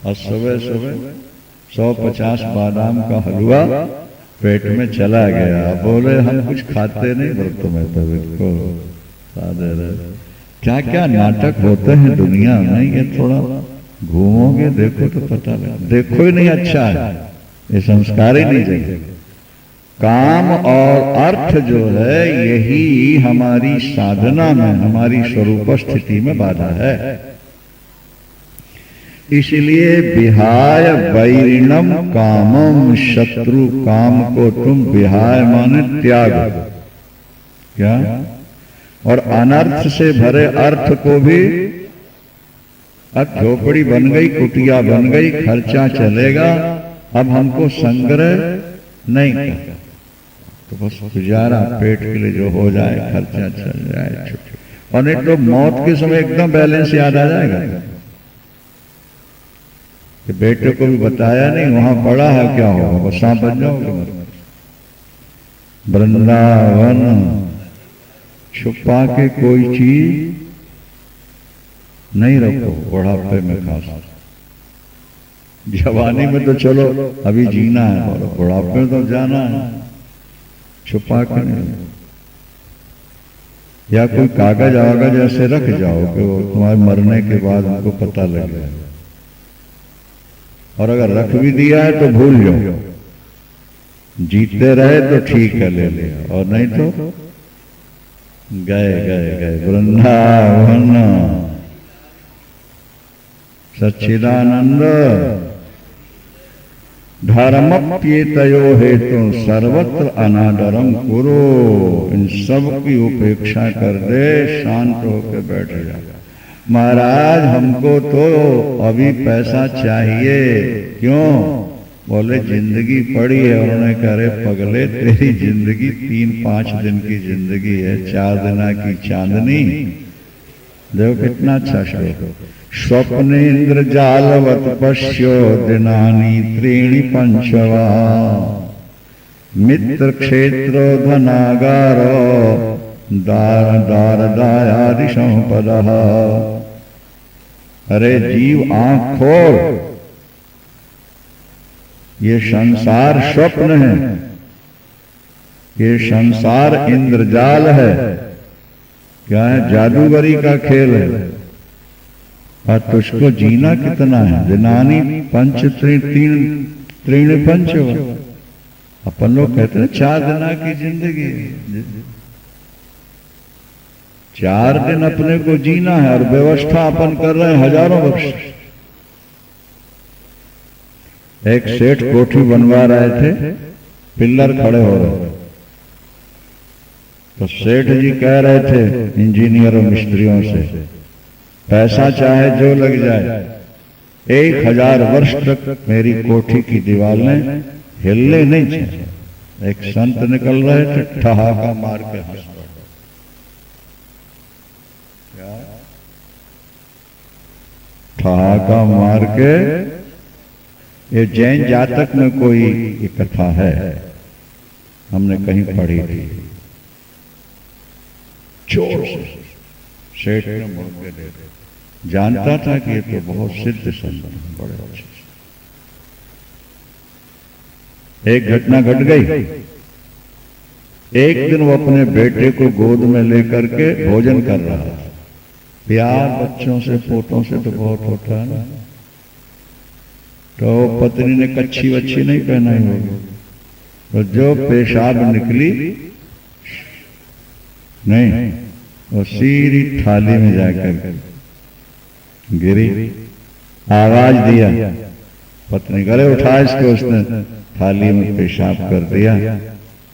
और सुबह सुबह 150 बादाम का हलवा पेट में चला गया। बोले हम कुछ खाते नहीं व्रत में, तो बिल्कुल क्या क्या नाटक होते हैं दुनिया में। ये थोड़ा घूमोगे देखो तो पता लगा। देखो ही नहीं अच्छा है, ये संस्कार ही नहीं चाहिए। काम और अर्थ जो है यही हमारी साधना में, हमारी स्वरूप स्थिति में बाधा है। इसलिए विहाय वैरिणम कामम, शत्रु काम को तुम विहाय माने त्याग। क्या? और अनर्थ से भरे अर्थ को भी, अब झोपड़ी बन गई, कुटिया बन गई, खर्चा चलेगा, अब हमको संग्रह नहीं करना, तो बस गुजारा पेट के लिए जो हो जाए, खर्चा चल जाए। और नहीं तो मौत के समय एकदम बैलेंस याद आ जाएगा कि बेटे को भी बताया नहीं, वहां पड़ा है, क्या होगा, बस सांप बन जाओगे। वृंदावन छुपा के कोई चीज नहीं रखो, बुढ़ापे में खास। जवानी में तो चलो अभी जीना है, बुढ़ापे में तो जाना है, छुपा के नहीं। या कोई कागज आगज ऐसे रख जाओ कि वो तुम्हारे मरने के बाद उनको पता लग जाए। और अगर रख भी दिया है तो भूल जाओ, जीते रहे तो ठीक है, ले लिया, और नहीं तो गए गए गए। वृंदावन सच्चिदानंद धर्मप्येतयो हेतु सर्वत्र अनादरम कुरु। इन सब की उपेक्षा कर दे, शांत होकर बैठ जा। महाराज हमको तो अभी पैसा चाहिए। क्यों? बोले जिंदगी पड़ी है। उन्होंने कहा रे पगले, तेरी जिंदगी 3-5 दिन की जिंदगी है, 4 दिना की चांदनी। देखो कितना अच्छा श्लोक। स्वप्नेन्द्र जालवत पश्यो दिनानि त्रीणि पंचवा, मित्र क्षेत्रो धनागारो दार दार दायादि संपदः। अरे जीव आंख खोल, ये संसार स्वप्न है, ये संसार इंद्रजाल है। क्या है? जादूगरी का खेल है। और तुझको जीना कितना है? दिनानी पंच त्रीण पंच। अपन लोग कहते हैं 4 दिना की जिंदगी, 4 दिन अपने को जीना है, और व्यवस्था अपन कर रहे हैं हजारों वर्ष। एक सेठ कोठी बनवा रहे थे, पिल्लर खड़े हो रहे थे, तो सेठ जी कह रहे थे इंजीनियरों मिस्त्रियों से, पैसा चाहे जो लग जाए, 1000 वर्ष तक मेरी कोठी की दीवारें हिलने नहीं चाहिए। एक संत निकल रहे थे, ठहाका मार के हंस पड़े। ठहाका मार के, ये जैन जातक में कोई ये कथा है, हमने कहीं पढ़ी थी। चोर से सेठ ने मुड़ के देखा, जानता था कि ये तो बहुत सिद्ध संत हैं, बड़े अच्छे। एक घटना घट गई। एक दिन वो अपने बेटे को गोद में लेकर के भोजन कर रहा था। प्यार बच्चों से, पोतों से तो बहुत होता है ना। तो पत्नी ने कच्छी वच्छी नहीं पहनाई होगी, तो जो पेशाब निकली नहीं, वो सीधी थाली में जाकर गिरी। आवाज दिया, पत्नी गले उठा इसको, उसने थाली में पेशाब कर दिया,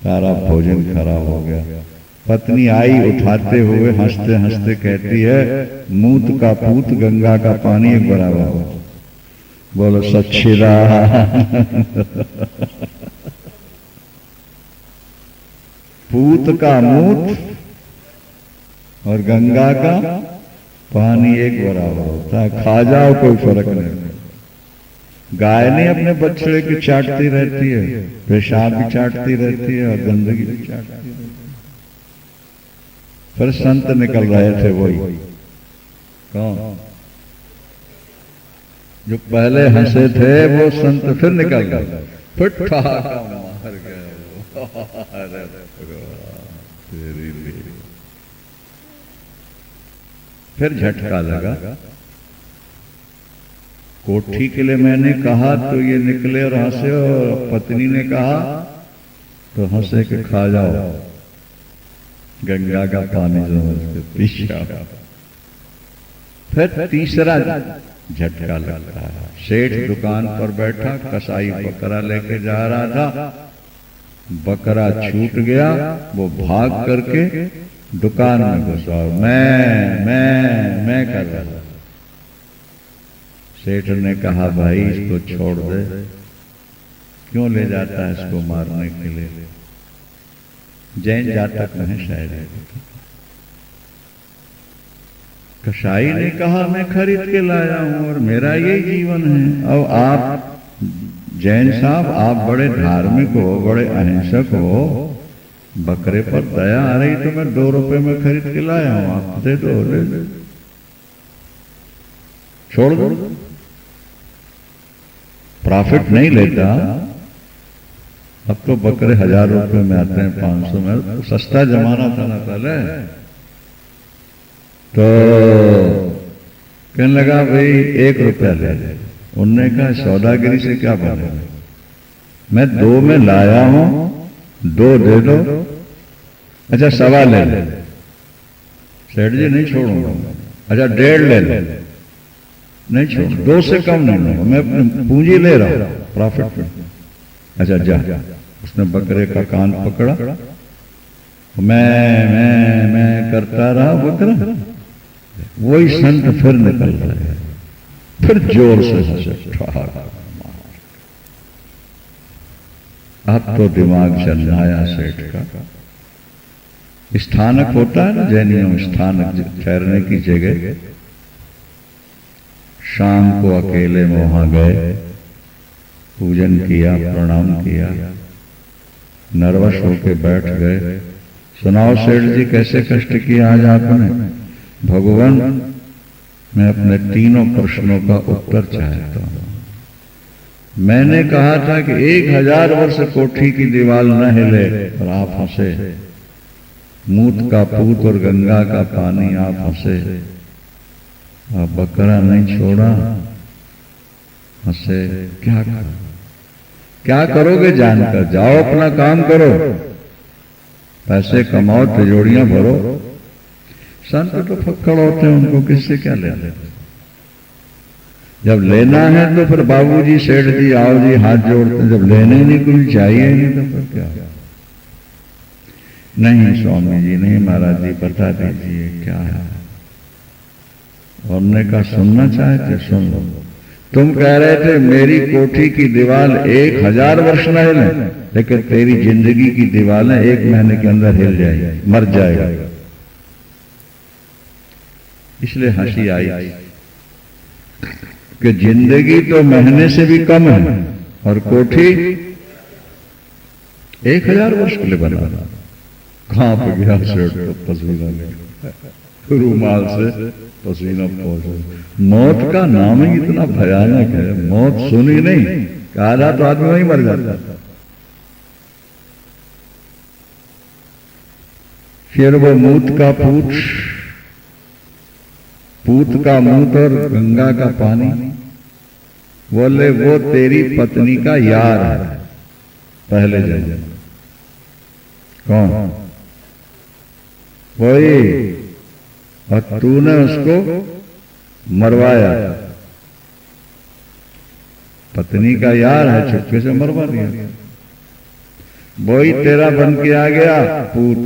सारा भोजन खराब हो गया। पत्नी आई उठाते हुए, हंसते हंसते कहती है, मूत का पूत गंगा का पानी एक बराबर हो। बोलो सच्चिदा। पूत का मूत और गंगा का पानी एक बराबर होता है, खा जाओ कोई फर्क नहीं। गाय नहीं अपने बछड़े की चाटती रहती है, पेशाब भी चाटती रहती है और गंदगी भी चाटती रहती है। फिर संत निकल रहे थे, वही कौन जो पहले हंसे थे वो संत फिर निकल गए, फिर ठहाका मार गए। अरे तेरी फिर झटका लगा। कोठी के लिए मैंने कहा तो ये निकले और हंसे, और पत्नी ने कहा तो हंसे के खा जाओ गंगा का पानी समझ के पीछा। फिर तीसरा झटका लगा। सेठ दुकान पर बैठा, कसाई बकरा लेके जा रहा था, बकरा छूट गया, वो भाग करके दुकान में घुसा, मैं कर रहा था। सेठ ने कहा भाई इसको छोड़ दे, क्यों ले जाता है इसको मारने के लिए? जैन जातक में है शायद। कसाई ने कहा मैं खरीद के लाया हूं और मेरा यही जीवन है। अब आप जैन साहब, आप बड़े धार्मिक हो, बड़े अहिंसक हो, बकरे पर दया आ रही तो मैं 2 रुपए में खरीद के लाया हूं, आप दे दो, ले ले, छोड़ दो। प्रॉफिट नहीं लेता। अब तो बकरे 1000 रुपए में आते हैं, 500 में, तो सस्ता जमाना था ना पहले। तो कहने लगा भाई 1 रुपया ले ले। उनने कहा सौदागिरी से क्या बनेगा, मैं 2 में लाया हूं, 2 दे दो। अच्छा 1.25 ले ले। सेठ जी नहीं छोड़ूंगा। अच्छा 1.5 ले ले। नहीं छोड़, 2 से कम नहीं लूंगा, मैं अपनी पूंजी ले रहा हूं, प्रॉफिट में। अच्छा जा। उसने बकरे का कान पकड़ा, मैं करता रहा बकरा। वही संत फिर निकल रहे, फिर जोर से हंसे। अब तो दिमाग चलनाया सेठ का। स्थानक होता है ना जैनियों में, स्थानक ठहरने की जगह। शाम को अकेले में वहां गए, पूजन किया, प्रणाम किया, नर्वस होके बैठ गए। सुनाओ सेठ जी कैसे कष्ट किया आज आपने? भगवान मैं अपने 3 प्रश्नों का उत्तर चाहता हूं। मैंने कहा था कि 1000 वर्ष कोठी की दीवार न हिले और आप हंसे। मूत का पूत और गंगा का पानी आप हंसे, आप बकरा नहीं छोड़ा, हंसे। क्या करोगे जानकर? जाओ अपना काम करो, पैसे कमाओ, तिजोरियां भरो। संत तो फक्कड़ होते हैं, उनको किससे क्या लेना। जब लेना है तो फिर बाबूजी सेठ जी आओ जी हाथ जोड़ते हैं, जब लेने नहीं कुछ चाहिए नहीं तो फिर क्या? नहीं स्वामी जी, नहीं महाराज जी, बता दीजिए क्या है। हमने कहा सुनना चाहते सुन लो। तुम कह रहे थे मेरी कोठी की दीवार 1000 वर्ष न हिले, लेकिन तेरी जिंदगी की दीवारें 1 महीने के अंदर हिल जाएगी, मर जाएगा। इसलिए हंसी आई कि जिंदगी तो महीने से भी कम है और कोठी 1000 वर्ष के लिए बना। कहां पे गया सेठ तो पसीना नहीं, रूमाल से पसीना पहुंच। मौत का नाम ही इतना भयानक है, मौत सुनी नहीं, कहा तो आदमी वहीं मर जाता। फिर वो मूत का पूत, पूत का मूत और गंगा का पानी, बोले वो तेरी पत्नी का यार है पहले जन्म। कौन? वही, और तूने उसको मरवाया। पत्नी का यार है, चुपके से मरवा दिया। वही तेरा बन के आ गया पूत,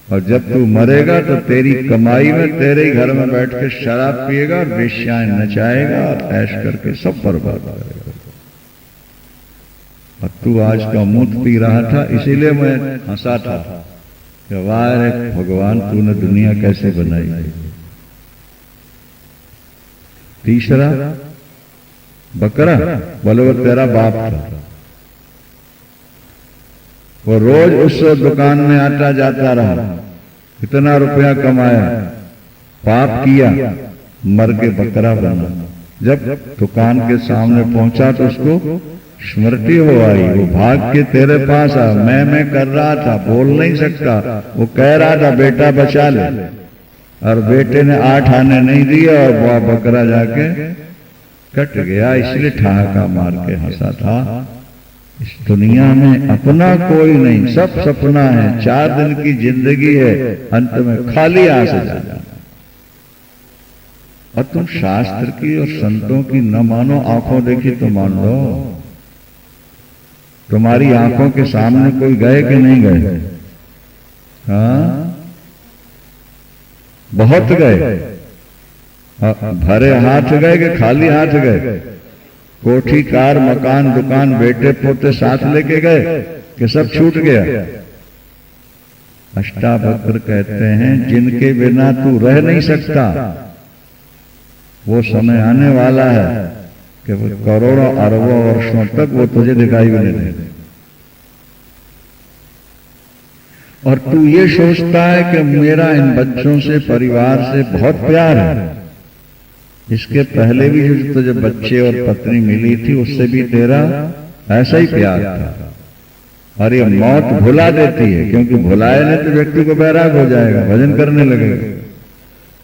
और जब तू मरेगा तो तेरी कमाई में तेरे घर में बैठ के शराब पिएगा, वेश्याएं नचाएगा और ऐश करके सब बर्बाद करेगा। और तू आज का मूत पी रहा था, इसीलिए मैं हंसा था कि वाह रे भगवान, तूने दुनिया कैसे बनाई। तीसरा बकरा, बोले वो तेरा बाप था, वो रोज उस दुकान में आता जाता रहा, इतना रुपया कमाया, पाप किया, मर के बकरा बना। जब दुकान के सामने पहुंचा तो उसको स्मृति हो आई, वो भाग के तेरे पास आ, मैं कर रहा था, बोल नहीं सकता, वो कह रहा था बेटा बचा ले, और बेटे ने 8 आने नहीं दिए और वो बकरा जाके कट गया, इसलिए ठहाका मार के हंसा था। इस दुनिया में अपना कोई नहीं, सब सपना है, 4 दिन की जिंदगी है, अंत में खाली आ से जाना। और तुम शास्त्र की और संतों की न मानो, आंखों देखी तो मान लो। तुम्हारी आंखों के सामने कोई गए कि नहीं गए? हाँ, बहुत गए। भरे हाथ गए कि खाली हाथ गए? कोठी, कार, मकान, दुकान, बेटे पोते साथ लेके गए कि सब छूट गया? अष्टावक्र कहते हैं जिनके बिना तू रह नहीं सकता, वो समय आने वाला है कि वो करोड़ों अरबों वर्षों तक वो तुझे दिखाई भी नहीं देते। और तू ये सोचता है कि मेरा इन बच्चों से, परिवार से बहुत प्यार है। इसके पहले भी जो तुझे बच्चे और पत्नी मिली थी, उससे भी तेरा ऐसा ही प्यार था। और ये मौत भुला देती है, क्योंकि भुलाए नहीं तो व्यक्ति को बैराग हो जाएगा, भजन करने लगेगा।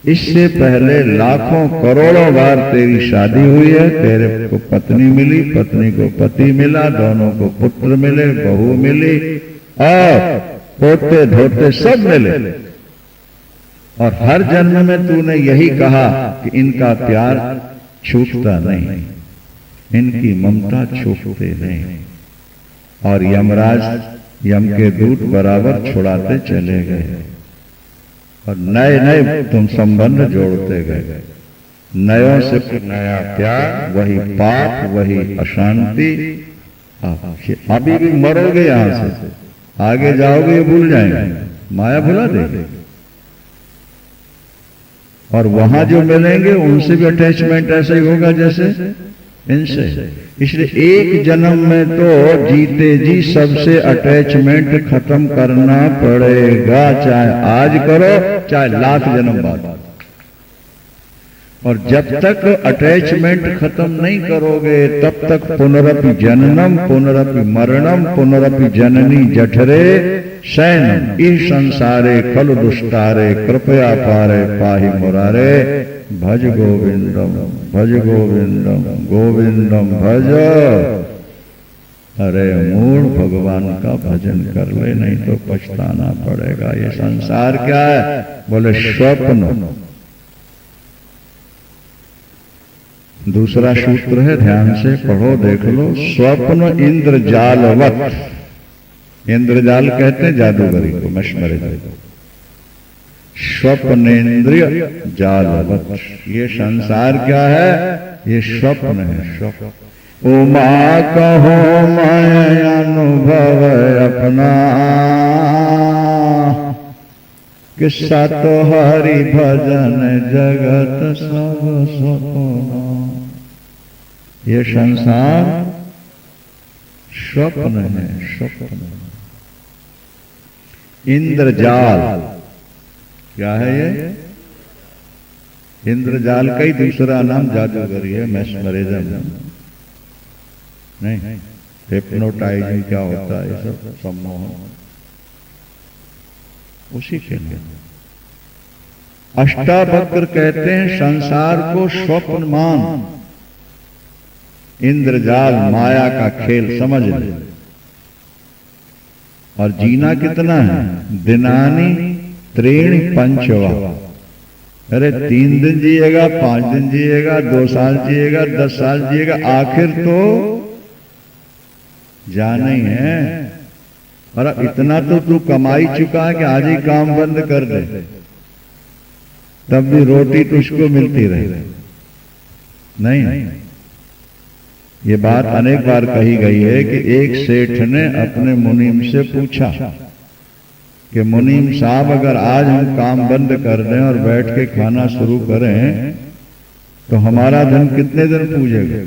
इससे पहले लाखों करोड़ों बार तेरी शादी हुई है, तेरे को पत्नी मिली, पत्नी को पति मिला, दोनों को पुत्र मिले, बहू मिली, और पोते धोते सब मिले। और हर जन्म में तूने यही कहा कि इनका प्यार छूटता नहीं, इनकी ममता छूटते नहीं। और यमराज, यम के दूत बराबर छुड़ाते चले गए, और नए नए तुम संबंध जोड़ते गए, नयों से नया प्यार, वही पाप, वही अशांति। अभी भी मरोगे, यहां से आगे जाओगे भूल जाएंगे, माया भुला देगी। और वहां जो मिलेंगे उनसे भी अटैचमेंट ऐसा ही होगा जैसे इनसे। इसलिए एक जन्म में तो जीते जी सबसे अटैचमेंट खत्म करना पड़ेगा, चाहे आज करो चाहे लाख जन्म बाद। और जब तक अटैचमेंट खत्म नहीं करोगे तब तक पुनरपि जननम पुनरपि मरणम पुनरपि जननी जठरे शयनम इह संसारे खलु दुष्टारे कृपया पारे पाहि मुरारे भज गोविंदम गोविंदम भज। अरे मूढ़, भगवान का भजन कर ले, नहीं तो पछताना पड़ेगा। ये संसार क्या है? बोले स्वप्न। दूसरा सूत्र है, ध्यान से पढ़ो, देख लो। स्वप्न इंद्रजालवत, इंद्रजाल कहते हैं जादूगरी को, मशमरे। स्वप्नेन्द्रिय जालवत, ये संसार क्या है? ये स्वप्न है, स्वप्न। उमा कहो मैं अनुभव अपना, किस्सा तो हरि भजन जगत सब सपना। ये संसार स्वप्न है, स्वप्न। इंद्रजाल क्या है? ये इंद्रजाल का ही दूसरा नाम जादूगरी है, मैस्मरिज्म। नहीं, हिप्नोटाइजिंग क्या होता है? सब सम्मोहन, उसी के लिए अष्टावक्र कहते हैं संसार को स्वप्न मान, इंद्रजाल माया का खेल समझ ले। और जीना कितना है? दिनानी त्रीणि पंचवा। अरे 3 दिन जिएगा, 5 दिन जिएगा, 2 साल जिएगा, 10 साल जिएगा, आखिर तो जाना ही है। और अब इतना तो तू कमाई चुका है कि आज ही काम बंद कर दे, तब भी रोटी तुझको मिलती रहे। नहीं, ये बात अनेक बार कही गई है कि एक सेठ ने अपने मुनीम से पूछा कि मुनीम साहब अगर आज हम काम बंद कर दें और बैठ के खाना शुरू करें तो हमारा धन कितने दिन पूजेगा?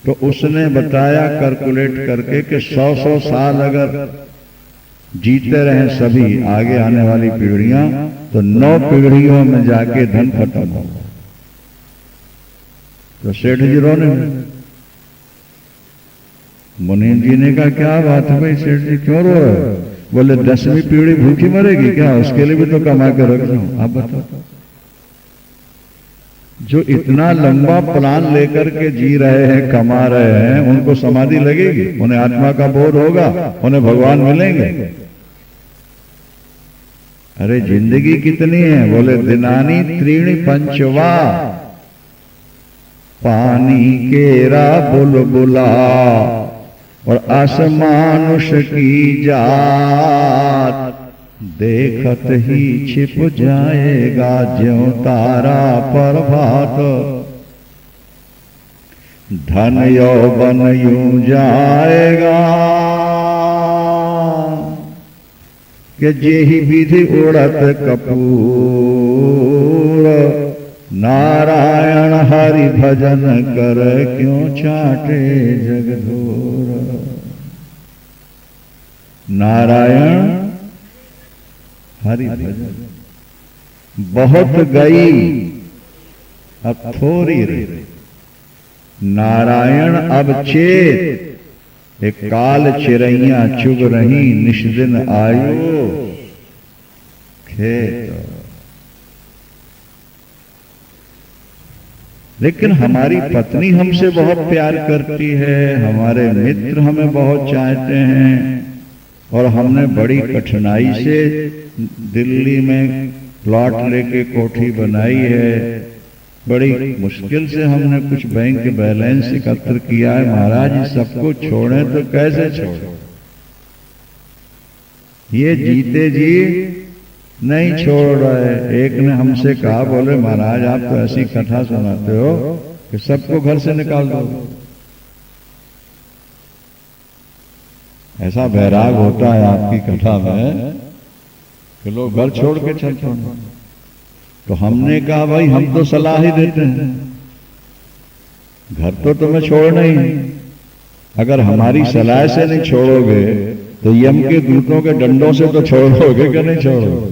तो उसने बताया कैलकुलेट करके कि 100-100 साल अगर जीते रहे सभी आगे आने वाली पीढ़ियां तो 9 पीढ़ियों में जाके धन खत्म होगा। तो सेठ जी रोने लगे। मुनीम जी ने कहा क्या बात है भाई सेठ जी क्यों रो रहे हो? बोले 10वीं पीढ़ी भूखी मरेगी क्या? उसके लिए भी तो कमा के रख दो। आप बताओ, जो इतना लंबा प्लान लेकर के जी रहे हैं, कमा रहे हैं, उनको समाधि लगेगी? उन्हें आत्मा का बोध होगा? उन्हें भगवान मिलेंगे? अरे जिंदगी कितनी है? बोले दिनानी त्रीणि पंचवा, पानी केरा बुलबुला और आसमानुष की जात, देखत ही छिप जाएगा ज्यों तारा प्रभात। धन यौवन यूं जाएगा कि जेहि विधि उड़त कपूर, नारायण हरि भजन कर क्यों चाटे जगधोर। नारायण हरि भजन बहुत गई अब थोड़ी रे, नारायण अब चेत, एक काल चिरैया चुग रही निष्दिन आयु खेत। लेकिन हमारी पत्नी हमसे बहुत प्यार करती है, हमारे मित्र हमें बहुत चाहते हैं, और हमने बड़ी कठिनाई से दिल्ली में प्लॉट लेके कोठी बनाई है, बड़ी मुश्किल से हमने कुछ बैंक बैलेंस एकत्र किया है। महाराज जी सबको छोड़ें तो कैसे छोड़ें? ये जीते जी नहीं छोड़ रहे। एक ने हमसे कहा, बोले महाराज आप तो ऐसी कथा सुनाते हो कि सबको घर से निकाल दो। ऐसा वैराग होता है आपकी कथा में कि लोग घर छोड़ के चलते हैं। तो हमने कहा भाई हम तो सलाह ही देते हैं, घर तो तुम्हें छोड़ना ही है। अगर हमारी सलाह से नहीं छोड़ोगे तो यम के दूतों के डंडों से तो छोड़ोगे कि नहीं छोड़ोगे?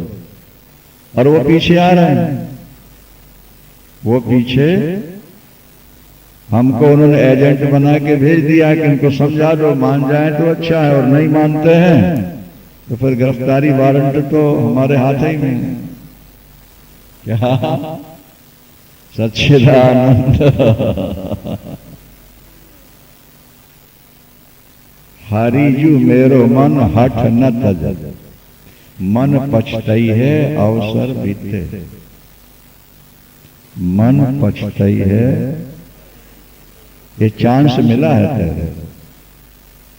और वो पीछे आ रहे हैं, वो पीछे हमको उन्होंने एजेंट बना के भेज दिया कि इनको समझा दो, मान जाए तो अच्छा है, और नहीं मानते हैं तो फिर गिरफ्तारी वारंट तो हमारे हाथ ही में है। क्या सच्चिदानंद हरिजू मेरो मन हठ न तज, मन पछतई है अवसर बीते। मन पछतई है, ये चांस मिला है तेरे,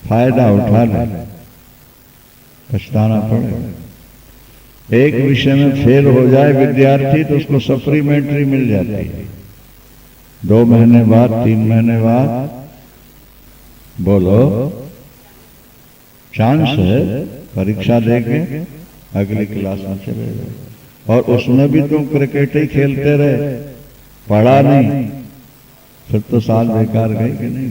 फायदा उठा ले, पछताना पड़ेगा। एक विषय में फेल हो जाए विद्यार्थी तो उसको सप्लीमेंट्री मिल जाती है, 2 महीने बाद 3 महीने बाद। बोलो चांस है, परीक्षा देके अगली क्लास में चले जाओ। और उसमें भी तुम क्रिकेट ही खेलते रहे, पढ़ा नहीं, फिर तो साल बेकार गई कि नहीं?